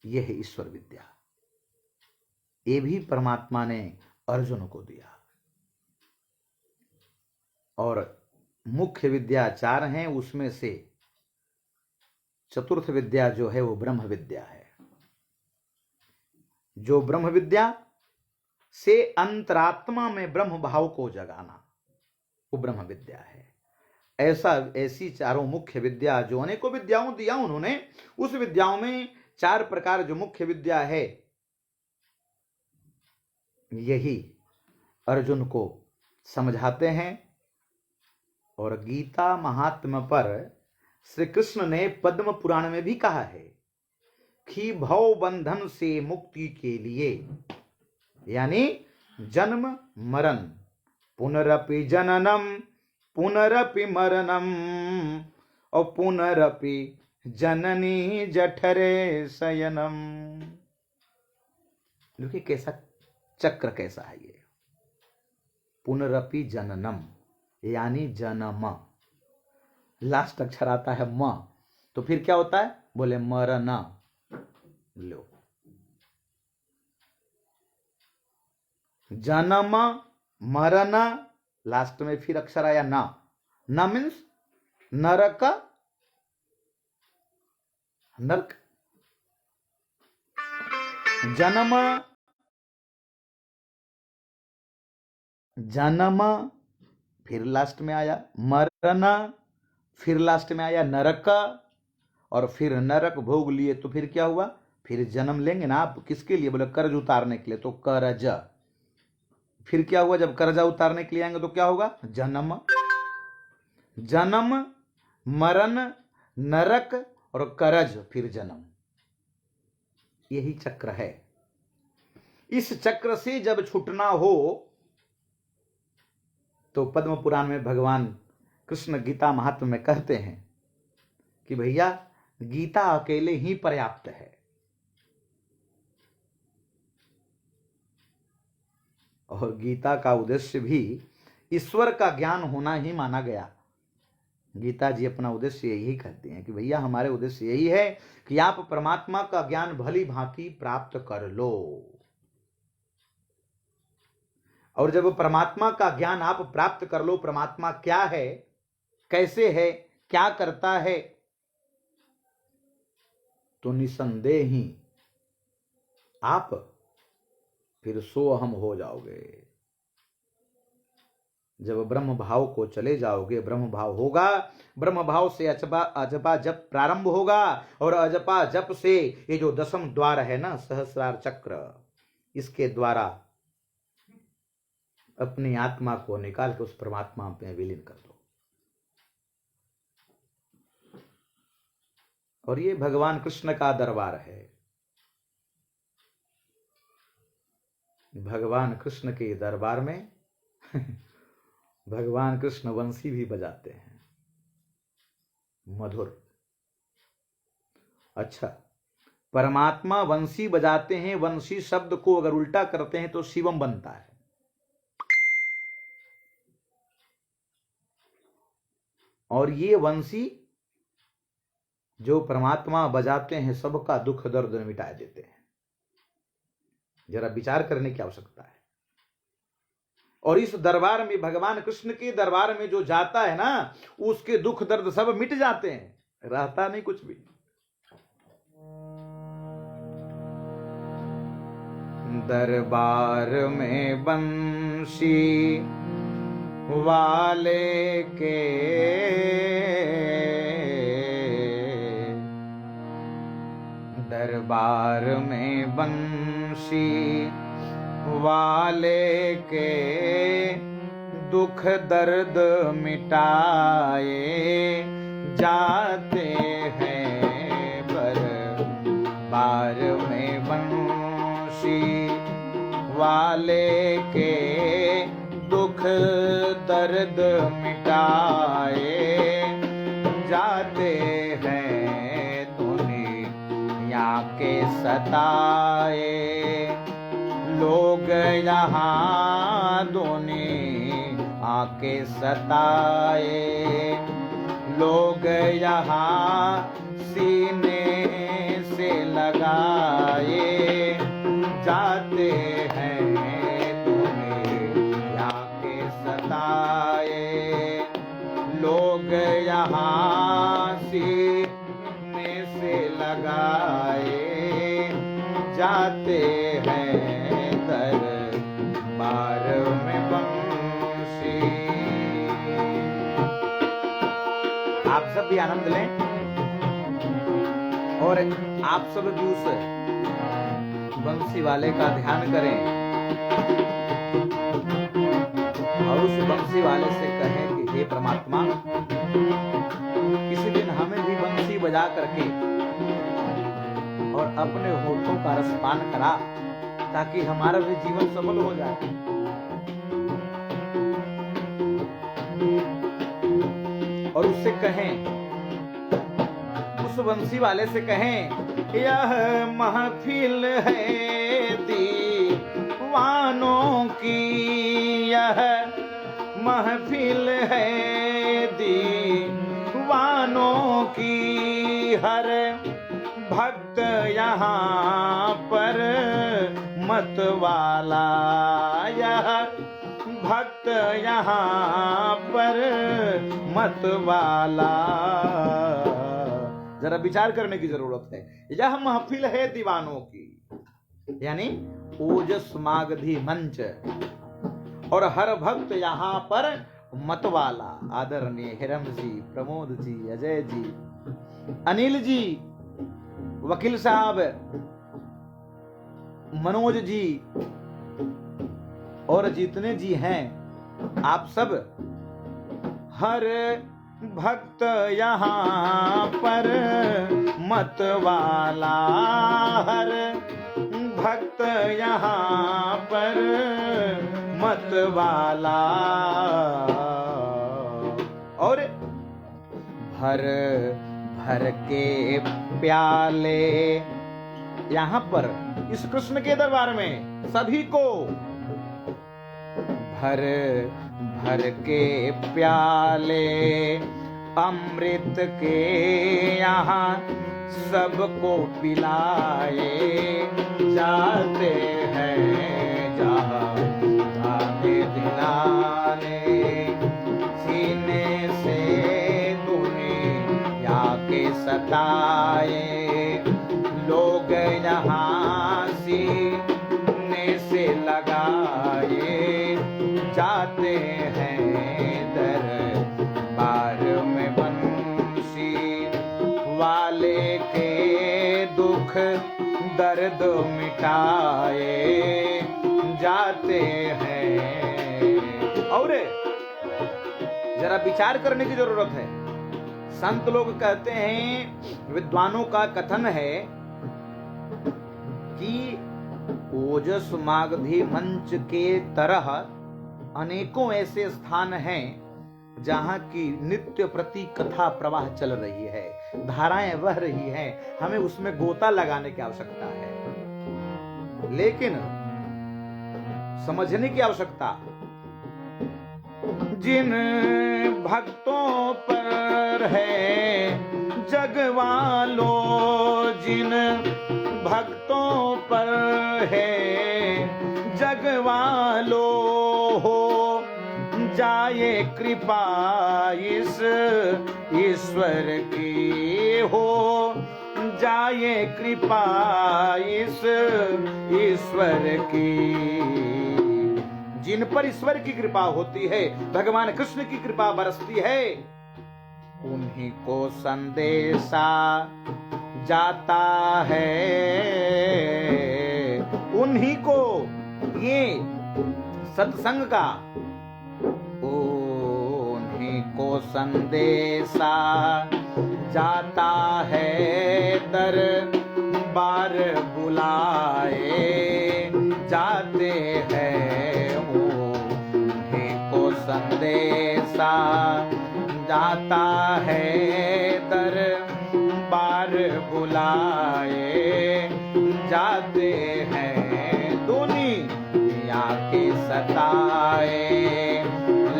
यह है ईश्वर विद्या। ये भी परमात्मा ने अर्जुन को दिया। और मुख्य विद्या 4 हैं, उसमें से चतुर्थ विद्या जो है वो ब्रह्म विद्या है। जो ब्रह्म विद्या से अंतरात्मा में ब्रह्म भाव को जगाना, वो ब्रह्म विद्या है। ऐसी चारों मुख्य विद्या जो अनेकों विद्याओं दिया उन्होंने, उस विद्याओं में 4 प्रकार जो मुख्य विद्या है, यही अर्जुन को समझाते हैं। और गीता महात्म्य पर श्री कृष्ण ने पद्म पुराण में भी कहा है कि भव बंधन से मुक्ति के लिए, यानी जन्म मरण, पुनरपि जननम पुनरपि मरणम और पुनरपि जननी जठरे शयनम। देखिए कैसा चक्र कैसा है ये। पुनरपि जननम यानी जन्म, लास्ट अक्षर आता है म, तो फिर क्या होता है, बोले मरण। लो, जन्म मरण, लास्ट में फिर अक्षर आया ना। न मीन्स नरक, नरक, जन्म जन्म, फिर लास्ट में आया मरण, फिर लास्ट में आया नरक, और फिर नरक भोग लिए तो फिर क्या हुआ, फिर जन्म लेंगे ना आप, किसके लिए, बोले कर्ज उतारने के लिए, तो कर्ज। फिर क्या हुआ, जब कर्जा उतारने के लिए आएंगे तो क्या होगा, जन्म। जन्म मरण नरक और कर्ज, फिर जन्म। यही चक्र है। इस चक्र से जब छूटना हो तो पद्म पुराण में भगवान कृष्ण गीता महात्म्य में कहते हैं कि भैया गीता अकेले ही पर्याप्त है। और गीता का उद्देश्य भी ईश्वर का ज्ञान होना ही माना गया। गीता जी अपना उद्देश्य यही कहते हैं कि भैया हमारे उद्देश्य यही है कि आप परमात्मा का ज्ञान भली भांति प्राप्त कर लो। और जब परमात्मा का ज्ञान आप प्राप्त कर लो, परमात्मा क्या है, कैसे है, क्या करता है, तो निसंदेह ही आप फिर सोहम हो जाओगे। जब ब्रह्म भाव को चले जाओगे, ब्रह्म भाव होगा, ब्रह्म भाव से अजपा जप प्रारंभ होगा, और अजपा जप से ये जो 10वां द्वार है ना, सहस्रार चक्र, इसके द्वारा अपनी आत्मा को निकाल के उस परमात्मा में विलीन कर दो। और ये भगवान कृष्ण का दरबार है। भगवान कृष्ण के दरबार में भगवान कृष्ण वंशी भी बजाते हैं, मधुर। अच्छा, परमात्मा वंशी बजाते हैं, वंशी शब्द को अगर उल्टा करते हैं तो शिवम बनता है। और ये वंशी जो परमात्मा बजाते हैं सबका दुख दर्द मिटा देते हैं। जरा विचार करने की आवश्यकता है। और इस दरबार में, भगवान कृष्ण के दरबार में जो जाता है ना, उसके दुख दर्द सब मिट जाते हैं, रहता नहीं कुछ भी। दरबार में बंशी वाले के दरबार में बंशी वाले के दुख दर्द मिटाए जाते हैं पर बार में बंशी वाले के दुख दर्द मिटाए जाते हैं दुनिया के सताए लोग यहाँ दुनिया के सताए लोग यहाँ सीने से लगाए जाते हैं दुनिया के सताए लोग यहाँ सीने से लगाए जाते हैं दरबार में बंशी। आप सब भी आनंद लें और आप सब भी उस बंसी वाले का ध्यान करें और उस बंसी वाले से कहें कि हे परमात्मा, किसी दिन हमें भी बंसी बजा करके और अपने होठों का रसपान करा ताकि हमारा भी जीवन सफल हो जाए। और उससे कहें, उस बंसी वाले से कहें, यह महफिल है दीवानों की, यह महफिल है दीवानों की, हर भक्त यहाँ पर मत वाला, यह भक्त यहाँ पर मत वाला। जरा विचार करने की जरूरत है। यह महफिल है दीवानों की, यानी ओजस मागधी मंच, और हर भक्त यहाँ पर मत वाला। आदरणीय हिरम जी, प्रमोद जी, अजय जी, अनिल जी, वकील साहब, मनोज जी और जितने जी हैं, आप सब, हर भक्त यहाँ पर मत वाला, हर भक्त यहाँ पर मत वाला। और भर भर के प्याले यहाँ पर इस कृष्ण के दरबार में सभी को भर भर के प्याले अमृत के यहाँ सबको पिलाए जाते हैं जहाँ आने दिलाने सीने से दुनिया के सताए लोग यहाँ सीने से लगाए जाते हैं दरबार में बंसी वाले के दुख दर्द मिटाए जाते हैं। और जरा विचार करने की जरूरत है। संत लोग कहते हैं, विद्वानों का कथन है कि ओजस मागधी मंच के तरह अनेकों ऐसे स्थान हैं जहां की नित्य प्रति कथा प्रवाह चल रही है, धाराएं बह रही हैं, हमें उसमें गोता लगाने की आवश्यकता है, लेकिन समझने की आवश्यकता, जिन भक्तों पर है जग वालों, जिन भक्तों पर है जग वालों, हो जाए कृपा इस ईश्वर की, हो जाए कृपा इस ईश्वर की। जिन पर ईश्वर की कृपा होती है, भगवान कृष्ण की कृपा बरसती है, उन्हीं को संदेशा जाता है, उन्हीं को ये सत्संग का उन्हीं को संदेशा जाता है, दरबार बुलाए जाते हैं। उन्हीं को संदेशा जाता है, दरबार बुलाए जाते हैं। दुनिया के सताए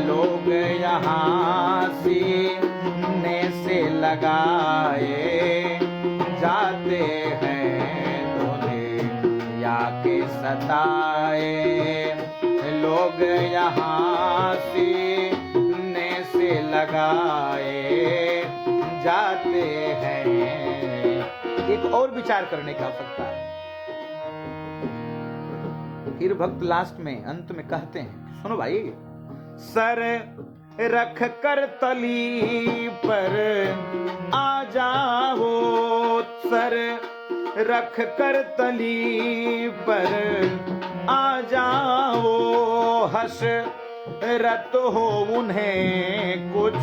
लोग यहाँ सीने से लगाए जाते हैं। दुनिया के सताए लोग यहाँ सीने से लगाए जाते हैं। एक और विचार करने की आवश्यकता है। फिर भक्त लास्ट में अंत में कहते हैं, सुनो भाई, सर रख कर तली पर आ जाओ, सर रख कर तली पर आ जाओ, हंस रत हो उन्हें कुछ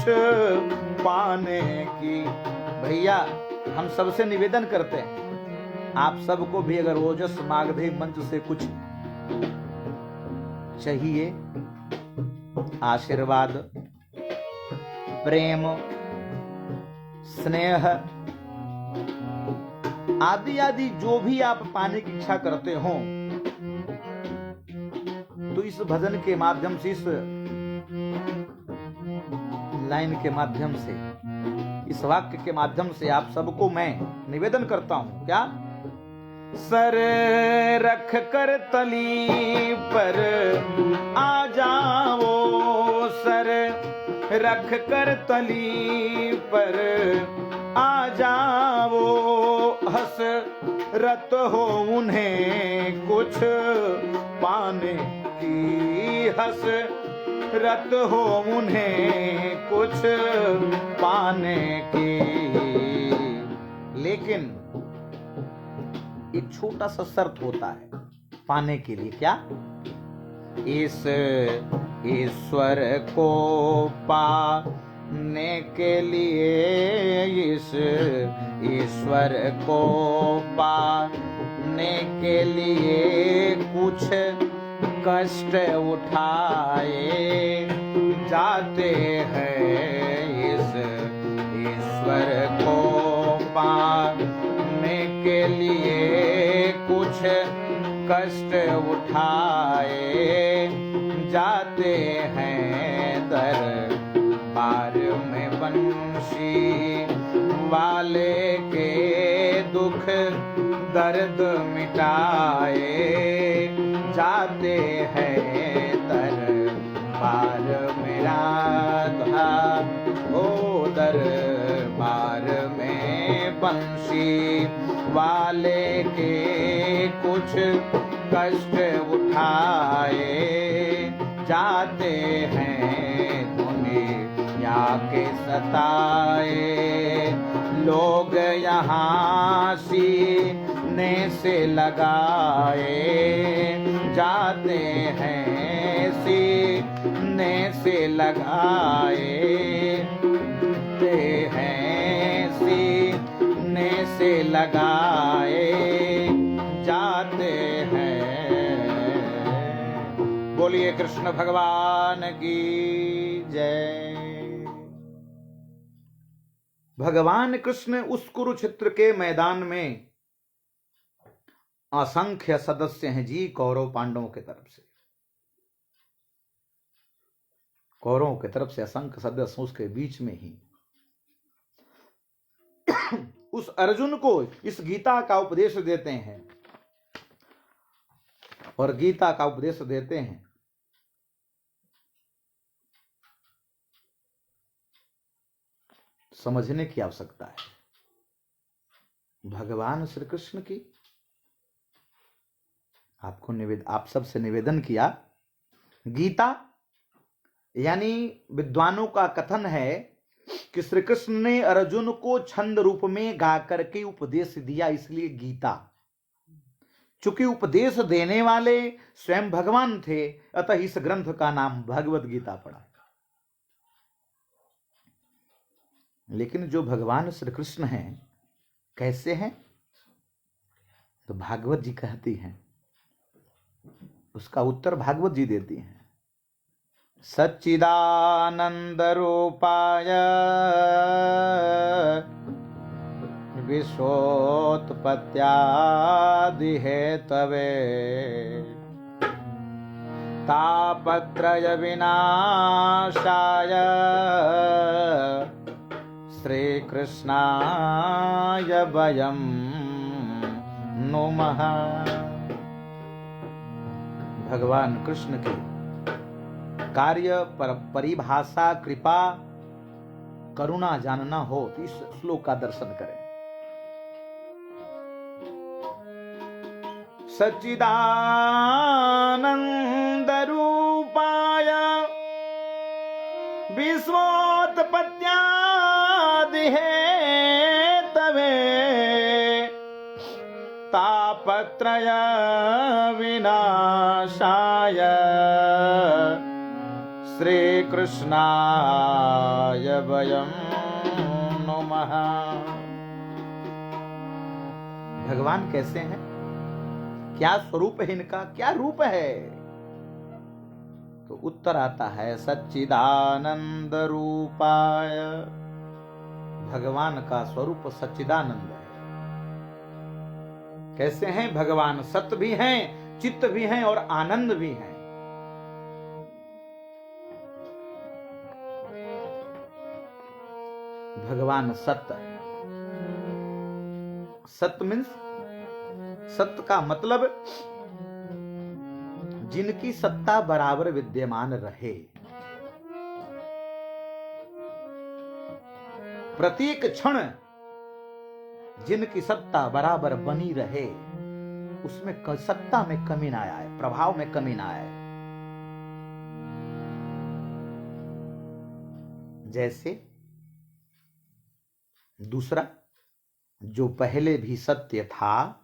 पाने की। भैया हम सबसे निवेदन करते हैं, आप सबको भी अगर ओजस मागधे मंच से कुछ चाहिए, आशीर्वाद, प्रेम, स्नेह आदि आदि जो भी आप पाने की इच्छा करते हो, तो इस भजन के माध्यम से, इस लाइन के माध्यम से, इस वाक्य के माध्यम से आप सबको मैं निवेदन करता हूं। क्या? सर रख कर तली पर आ जाओ, सर रख कर तली पर आ जाओ, हंस रत हो उन्हें कुछ पाने की, हंस रत हो उन्हें कुछ पाने की। लेकिन एक छोटा सा शर्त होता है पाने के लिए। क्या? इस ईश्वर को पाने के लिए, इस ईश्वर को पाने के लिए कुछ कष्ट उठाए जाते हैं। इस ईश्वर को पाने के लिए कुछ कष्ट उठाए जाते हैं। दरबार में बंशी वाले के दुख दर्द मिटाए जाते हैं। दरबार में राधा ओ दरबार में बंशी वाले के कुछ कष्ट उठाए जाते हैं। दुनिया के सताए लोग यहाँ सीने से लगाए जाते हैं, सीने से लगाए हैं, सीने से लगाए जाते हैं। बोलिए कृष्ण भगवान की जय। भगवान कृष्ण उस कुरुक्षेत्र के मैदान में असंख्य सदस्य हैं जी, कौरव पांडवों की तरफ से। कौरवों की तरफ से असंख्य सदस्य, उसके बीच में ही उस अर्जुन को इस गीता का उपदेश देते हैं। और गीता का उपदेश देते हैं, समझने की आवश्यकता है। भगवान श्री कृष्ण की आप सबसे निवेदन किया, गीता यानी विद्वानों का कथन है कि श्री कृष्ण ने अर्जुन को छंद रूप में गा करके उपदेश दिया, इसलिए गीता। चूंकि उपदेश देने वाले स्वयं भगवान थे, अतः इस ग्रंथ का नाम भगवत गीता पड़ा। लेकिन जो भगवान श्री कृष्ण हैं कैसे हैं, तो भागवत जी कहती हैं, उसका उत्तर भागवत जी देती हैं। सच्चिदानंद रूपाय विश्वोत्पत्त्यादि हेतवे तापत्रय विनाशाय श्री कृष्णाय वयं नुमः। भगवान कृष्ण की कार्य पर परिभाषा कृपा करुणा जानना हो तो इस श्लोक का दर्शन करें। सच्चिदानंद रूपाय विश्वोत्पत्त्यादि हेतवे तापत्रय विनाशाय श्री कृष्णाय वयं नुमः। भगवान कैसे हैं, क्या स्वरूप है इनका, क्या रूप है, तो उत्तर आता है सच्चिदानंद रूपाय। भगवान का स्वरूप सच्चिदानंद है। कैसे हैं भगवान, सत्य भी हैं, चित्त भी हैं और आनंद भी हैं। भगवान सत्य है। सत्य मीन्स, सत्य का मतलब जिनकी सत्ता बराबर विद्यमान रहे, प्रत्येक क्षण जिनकी सत्ता बराबर बनी रहे, उसमें सत्ता में कमी ना आए, प्रभाव में कमी ना आए। जैसे दूसरा, जो पहले भी सत्य था,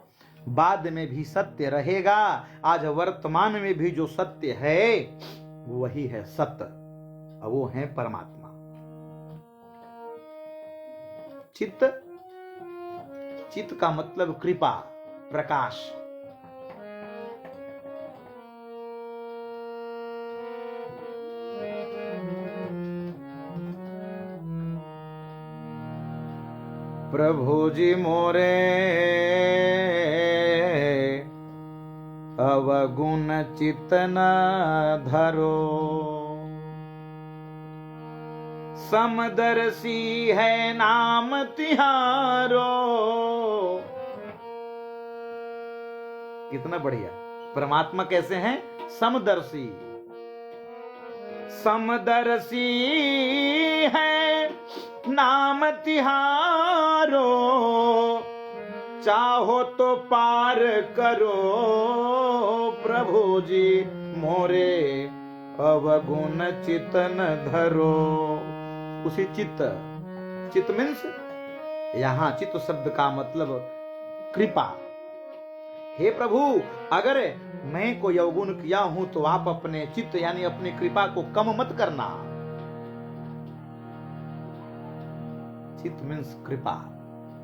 बाद में भी सत्य रहेगा, आज वर्तमान में भी जो सत्य है वही है सत्य, वो है परमात्मा। चित्त, चित्त का मतलब कृपा, प्रकाश। प्रभु जी मोरे अवगुण चित्त न धरो, समदर्शी है नाम तिहारो। कितना बढ़िया। परमात्मा कैसे हैं, समदर्शी। समदर्शी है नाम तिहारो, चाहो तो पार करो प्रभु जी मोरे अवगुण चित्त न धरो। उसी चित्त, चित्त मीन्स यहां चित्त शब्द का मतलब कृपा। हे प्रभु, अगर मैं कोई अवगुण किया हूं तो आप अपने चित्त यानी अपनी कृपा को कम मत करना। चित्त मीन्स कृपा,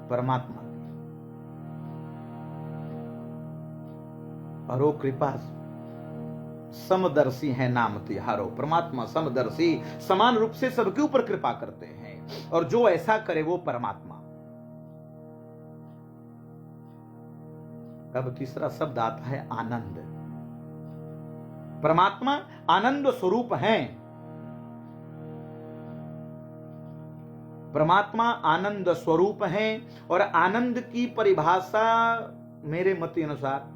परमात्मा। और वो कृपा समदर्शी है नाम तिहारो। परमात्मा समदर्शी, समान रूप से सबके ऊपर कृपा करते हैं, और जो ऐसा करे वो परमात्मा। अब तीसरा शब्द आता है आनंद। परमात्मा आनंद स्वरूप हैं। परमात्मा आनंद स्वरूप हैं, और आनंद की परिभाषा मेरे मत अनुसार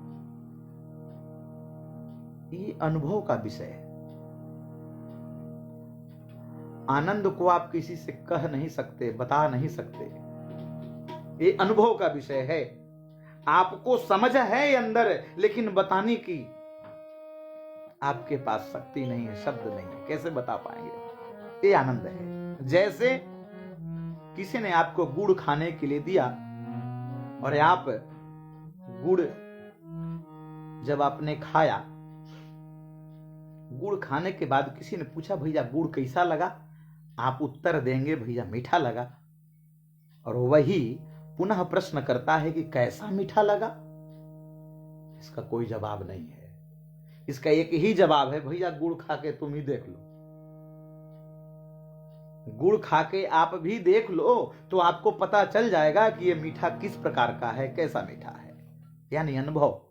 ये अनुभव का विषय है। आनंद को आप किसी से कह नहीं सकते, बता नहीं सकते। ये अनुभव का विषय है। आपको समझ है अंदर, लेकिन बताने की आपके पास शक्ति नहीं है, शब्द नहीं है, कैसे बता पाएंगे? ये आनंद है। जैसे किसी ने आपको गुड़ खाने के लिए दिया और आप गुड़ जब आपने खाया, गुड़ खाने के बाद किसी ने पूछा भैया गुड़ कैसा लगा, आप उत्तर देंगे भैया मीठा लगा। और वही पुनः प्रश्न करता है कि कैसा मीठा लगा। इसका कोई जवाब नहीं है। इसका एक ही जवाब है, भैया गुड़ खा के तुम ही देख लो। गुड़ खा के आप भी देख लो तो आपको पता चल जाएगा कि यह मीठा किस प्रकार का है, कैसा मीठा है। यानी अनुभव,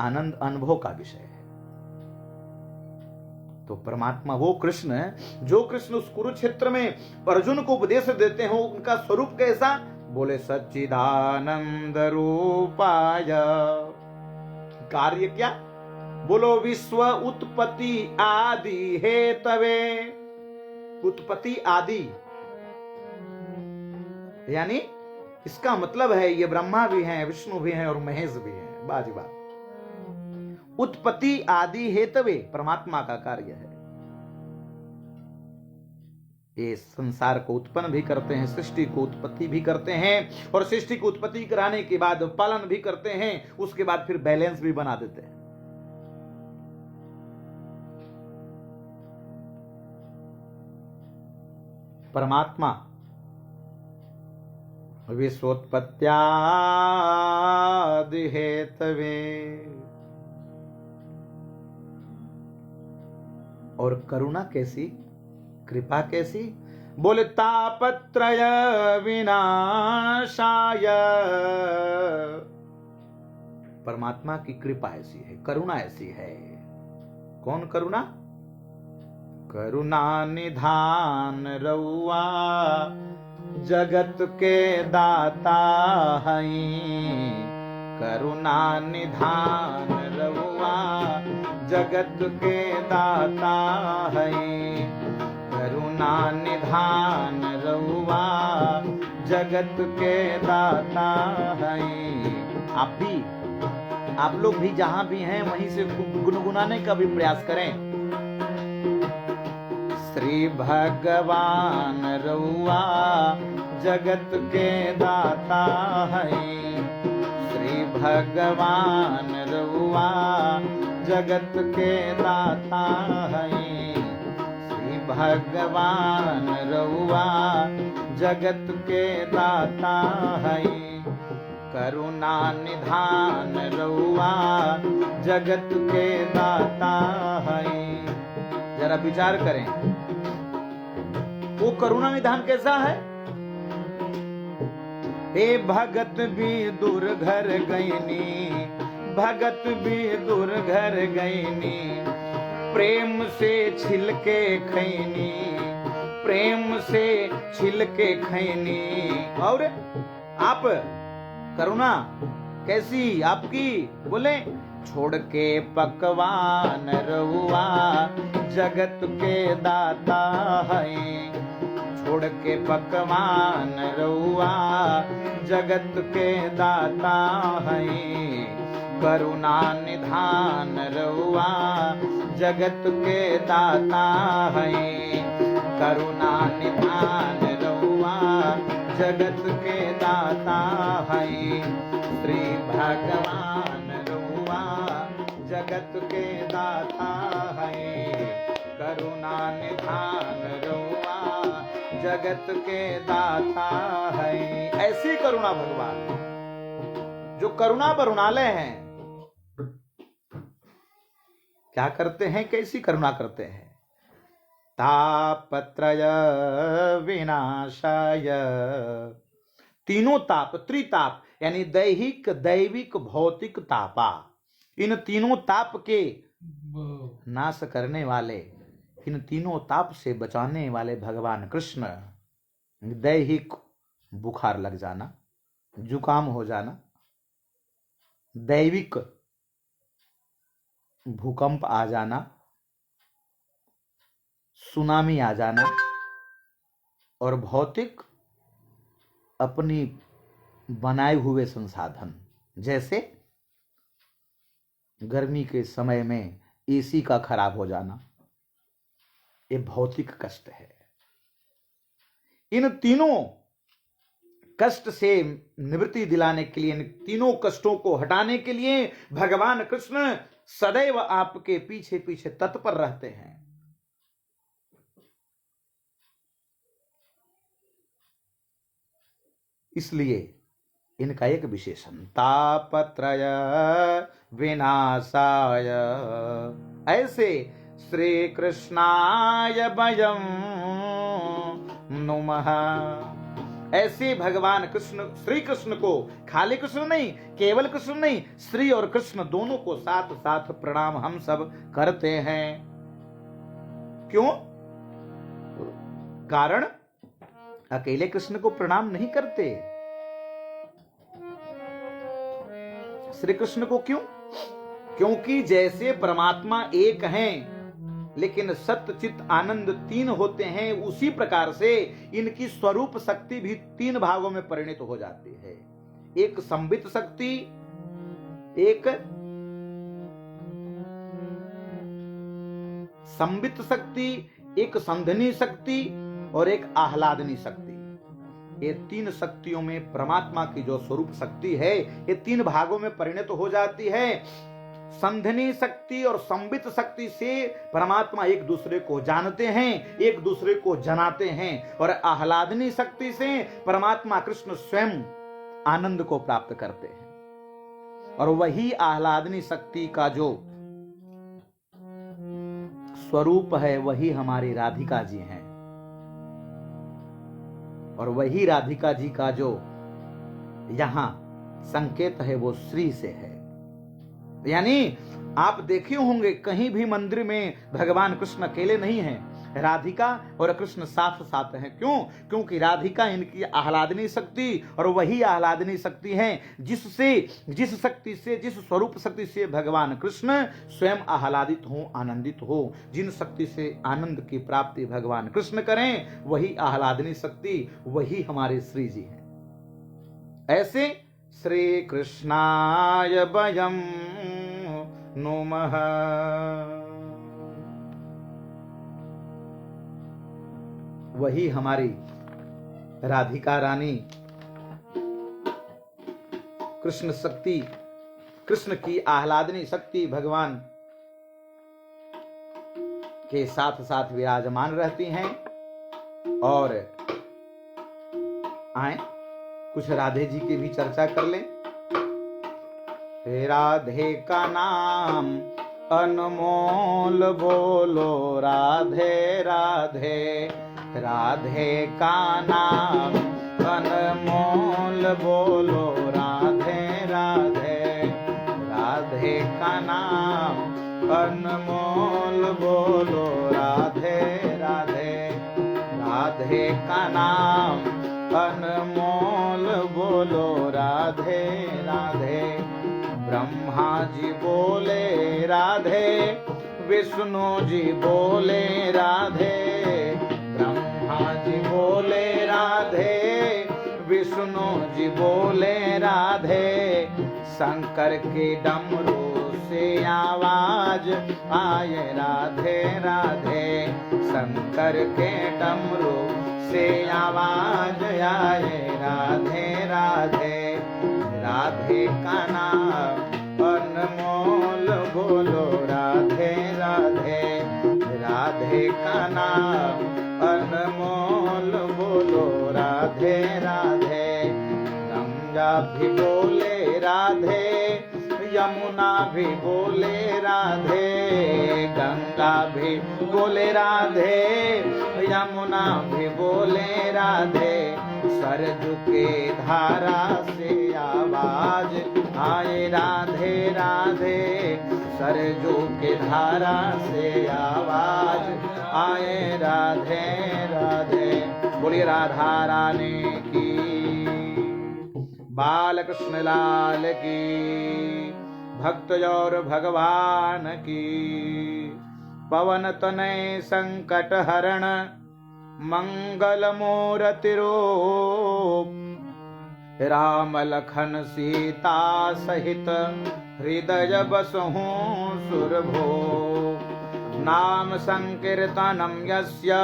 आनंद अनुभव का विषय है। तो परमात्मा वो कृष्ण है, जो कृष्ण उस कुरुक्षेत्र में अर्जुन को उपदेश देते हो, उनका स्वरूप कैसा? बोले सच्चिदानंद रूपाय। कार्य क्या? बोलो विश्व उत्पत्ति आदि हेतवे। उत्पत्ति आदि यानी इसका मतलब है ये ब्रह्मा भी हैं, विष्णु भी हैं और महेश भी हैं। बाजी बात। उत्पत्ति आदि हेतवे परमात्मा का कार्य है। ये संसार को उत्पन्न भी करते हैं, सृष्टि को उत्पत्ति भी करते हैं, और सृष्टि को उत्पत्ति कराने के बाद पालन भी करते हैं, उसके बाद फिर बैलेंस भी बना देते हैं। परमात्मा विश्वोत्पत्त्यादि हेतवे। और करुणा कैसी, कृपा कैसी? बोले तापत्रय विनाशाय। परमात्मा की कृपा ऐसी है, करुणा ऐसी है। कौन करुणा? करुणा निधान रउआ जगत के दाता हैं। करुणा निधान रउआ जगत के दाता हैं। करुणा निधान रउआ जगत के दाता हैं। आप लोग भी जहां भी हैं वहीं से गुनगुनाने का भी प्रयास करें। श्री भगवान रउआ जगत के दाता हैं। श्री भगवान रउआ जगत के दाता हैं। श्री भगवान रउआ जगत के दाता हैं। करुणा निधान रउआ जगत के दाता हैं। जरा विचार करें, वो करुणा निधान कैसा है? हे भगत भी दूर घर गईनी, भगत भी दूर घर गईनी। प्रेम से छिलके खैनी, प्रेम से छिलके खैनी। और आप करुणा कैसी आपकी? बोले छोड़ के पकवान रउआ जगत के दाता हैं। छोड़ के पकवान रउआ जगत के दाता हैं। करुणा निधान रउआ जगत के दाता हैं। करुणा निधान रउआ जगत के दाता हैं। श्री भगवान रउआ जगत के दाता हैं। करुणा निधान रउआ जगत के दाता हैं। ऐसी करुणा भगवान जो करुणा बरुणालय हैं, क्या करते हैं? कैसी करुणा करते हैं? तापत्रय विनाशाय। तीनों ताप, त्रिताप यानी दैहिक, दैविक, भौतिक तापा। इन तीनों ताप के नाश करने वाले, इन तीनों ताप से बचाने वाले भगवान कृष्ण। दैहिक बुखार लग जाना, जुकाम हो जाना, दैविक भूकंप आ जाना, सुनामी आ जाना, और भौतिक अपनी बनाए हुए संसाधन, जैसे गर्मी के समय में एसी का खराब हो जाना, ये भौतिक कष्ट है। इन तीनों कष्ट से निवृत्ति दिलाने के लिए, इन तीनों कष्टों को हटाने के लिए भगवान कृष्ण सदैव आपके पीछे पीछे तत्पर रहते हैं। इसलिए इनका एक विशेषण तापत्रय विनाशाय, ऐसे श्री कृष्णाय वयं नुमः। ऐसे भगवान कृष्ण, श्री कृष्ण को, खाली कृष्ण नहीं, केवल कृष्ण नहीं, श्री और कृष्ण दोनों को साथ साथ प्रणाम हम सब करते हैं। क्यों? कारण अकेले कृष्ण को प्रणाम नहीं करते। श्री कृष्ण को क्यों? क्योंकि जैसे परमात्मा एक हैं लेकिन सत्य चित्त आनंद तीन होते हैं, उसी प्रकार से इनकी स्वरूप शक्ति भी तीन भागों में परिणत हो जाती है। एक संबित शक्ति, एक संबित शक्ति, एक संधनी शक्ति और एक आह्लादनी शक्ति। ये तीन शक्तियों में परमात्मा की जो स्वरूप शक्ति है ये तीन भागों में परिणत हो जाती है। संधनी शक्ति और संबित शक्ति से परमात्मा एक दूसरे को जानते हैं, एक दूसरे को जनाते हैं, और आह्लादनी शक्ति से परमात्मा कृष्ण स्वयं आनंद को प्राप्त करते हैं। और वही आह्लादनी शक्ति का जो स्वरूप है वही हमारी राधिका जी हैं, और वही राधिका जी का जो यहां संकेत है वो श्री से है। यानी आप देखे होंगे कहीं भी मंदिर में भगवान कृष्ण अकेले नहीं हैं, राधिका और कृष्ण साथ साथ हैं। क्यों? क्योंकि राधिका इनकी आह्लादनी शक्ति, और वही आह्लादनी शक्ति है जिस शक्ति से, जिस स्वरूप शक्ति से भगवान कृष्ण स्वयं आह्लादित हो, आनंदित हो। जिन शक्ति से आनंद की प्राप्ति भगवान कृष्ण करें वही आह्लादनी शक्ति, वही हमारे श्री जी हैं। ऐसे श्री कृष्णाय वयं नुमः। वही हमारी राधिका रानी कृष्ण शक्ति, कृष्ण की आह्लादनी शक्ति भगवान के साथ साथ विराजमान रहती हैं। और आए कुछ राधे जी की भी चर्चा कर लें। राधे का नाम अनमोल बोलो राधे राधे, राधे का नाम अनमोल बोलो राधे राधे, राधे का नाम अनमोल बोलो राधे राधे, राधे का नाम अनमोल बोलो राधे राधे। ब्रह्मा जी बोले राधे, विष्णु जी बोले राधे, ब्रह्मा जी बोले राधे, विष्णु जी बोले राधे। शंकर के डमरू से आवाज आए राधे राधे, शंकर के डमरू से आवाज आए राधे राधे। राधे का नाम अनमोल बोलो राधे राधे, राधे का नाम अनमोल बोलो राधे राधे। गंगा भी बोले राधे, यमुना भी बोले राधे, गंगा भी बोले राधे, यमुना भी बोले राधे। सरजू के धारा से आवाज आए राधे राधे, सरजू के धारा से आवाज आए राधे राधे। बोलिए राधा रानी की, बाल कृष्ण लाल की, भक्त और भगवान की। पवन तनय संकट हरण, मंगल मूर्ति रूप, राम लखन सीता सहित हृदय बसहु सुरभो। नाम संकीर्तनम यस्य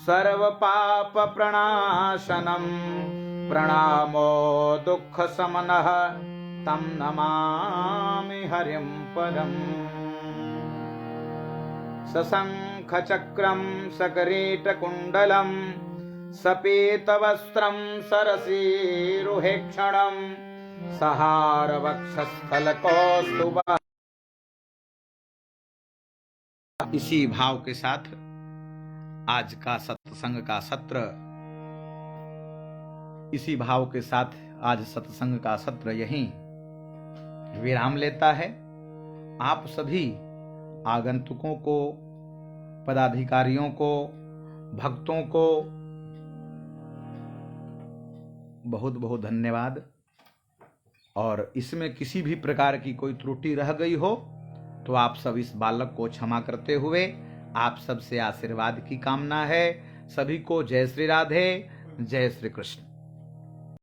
सर्व पाप प्रणाशनम, प्रणामो दुःख समनः तं नमामि हरिं परम् सशंख चक्रं सकरीटकुण्डलं सपीतवस्त्रं सरसीरुहेक्षणं सहारवक्षस्थलकौस्तुभः। इसी भाव के साथ आज का सत्संग का सत्र, इसी भाव के साथ आज सत्संग का सत्र यहीं विराम लेता है। आप सभी आगंतुकों को, पदाधिकारियों को, भक्तों को बहुत बहुत धन्यवाद। और इसमें किसी भी प्रकार की कोई त्रुटि रह गई हो तो आप सब इस बालक को क्षमा करते हुए आप सबसे आशीर्वाद की कामना है। सभी को जय श्री राधे, जय श्री कृष्ण।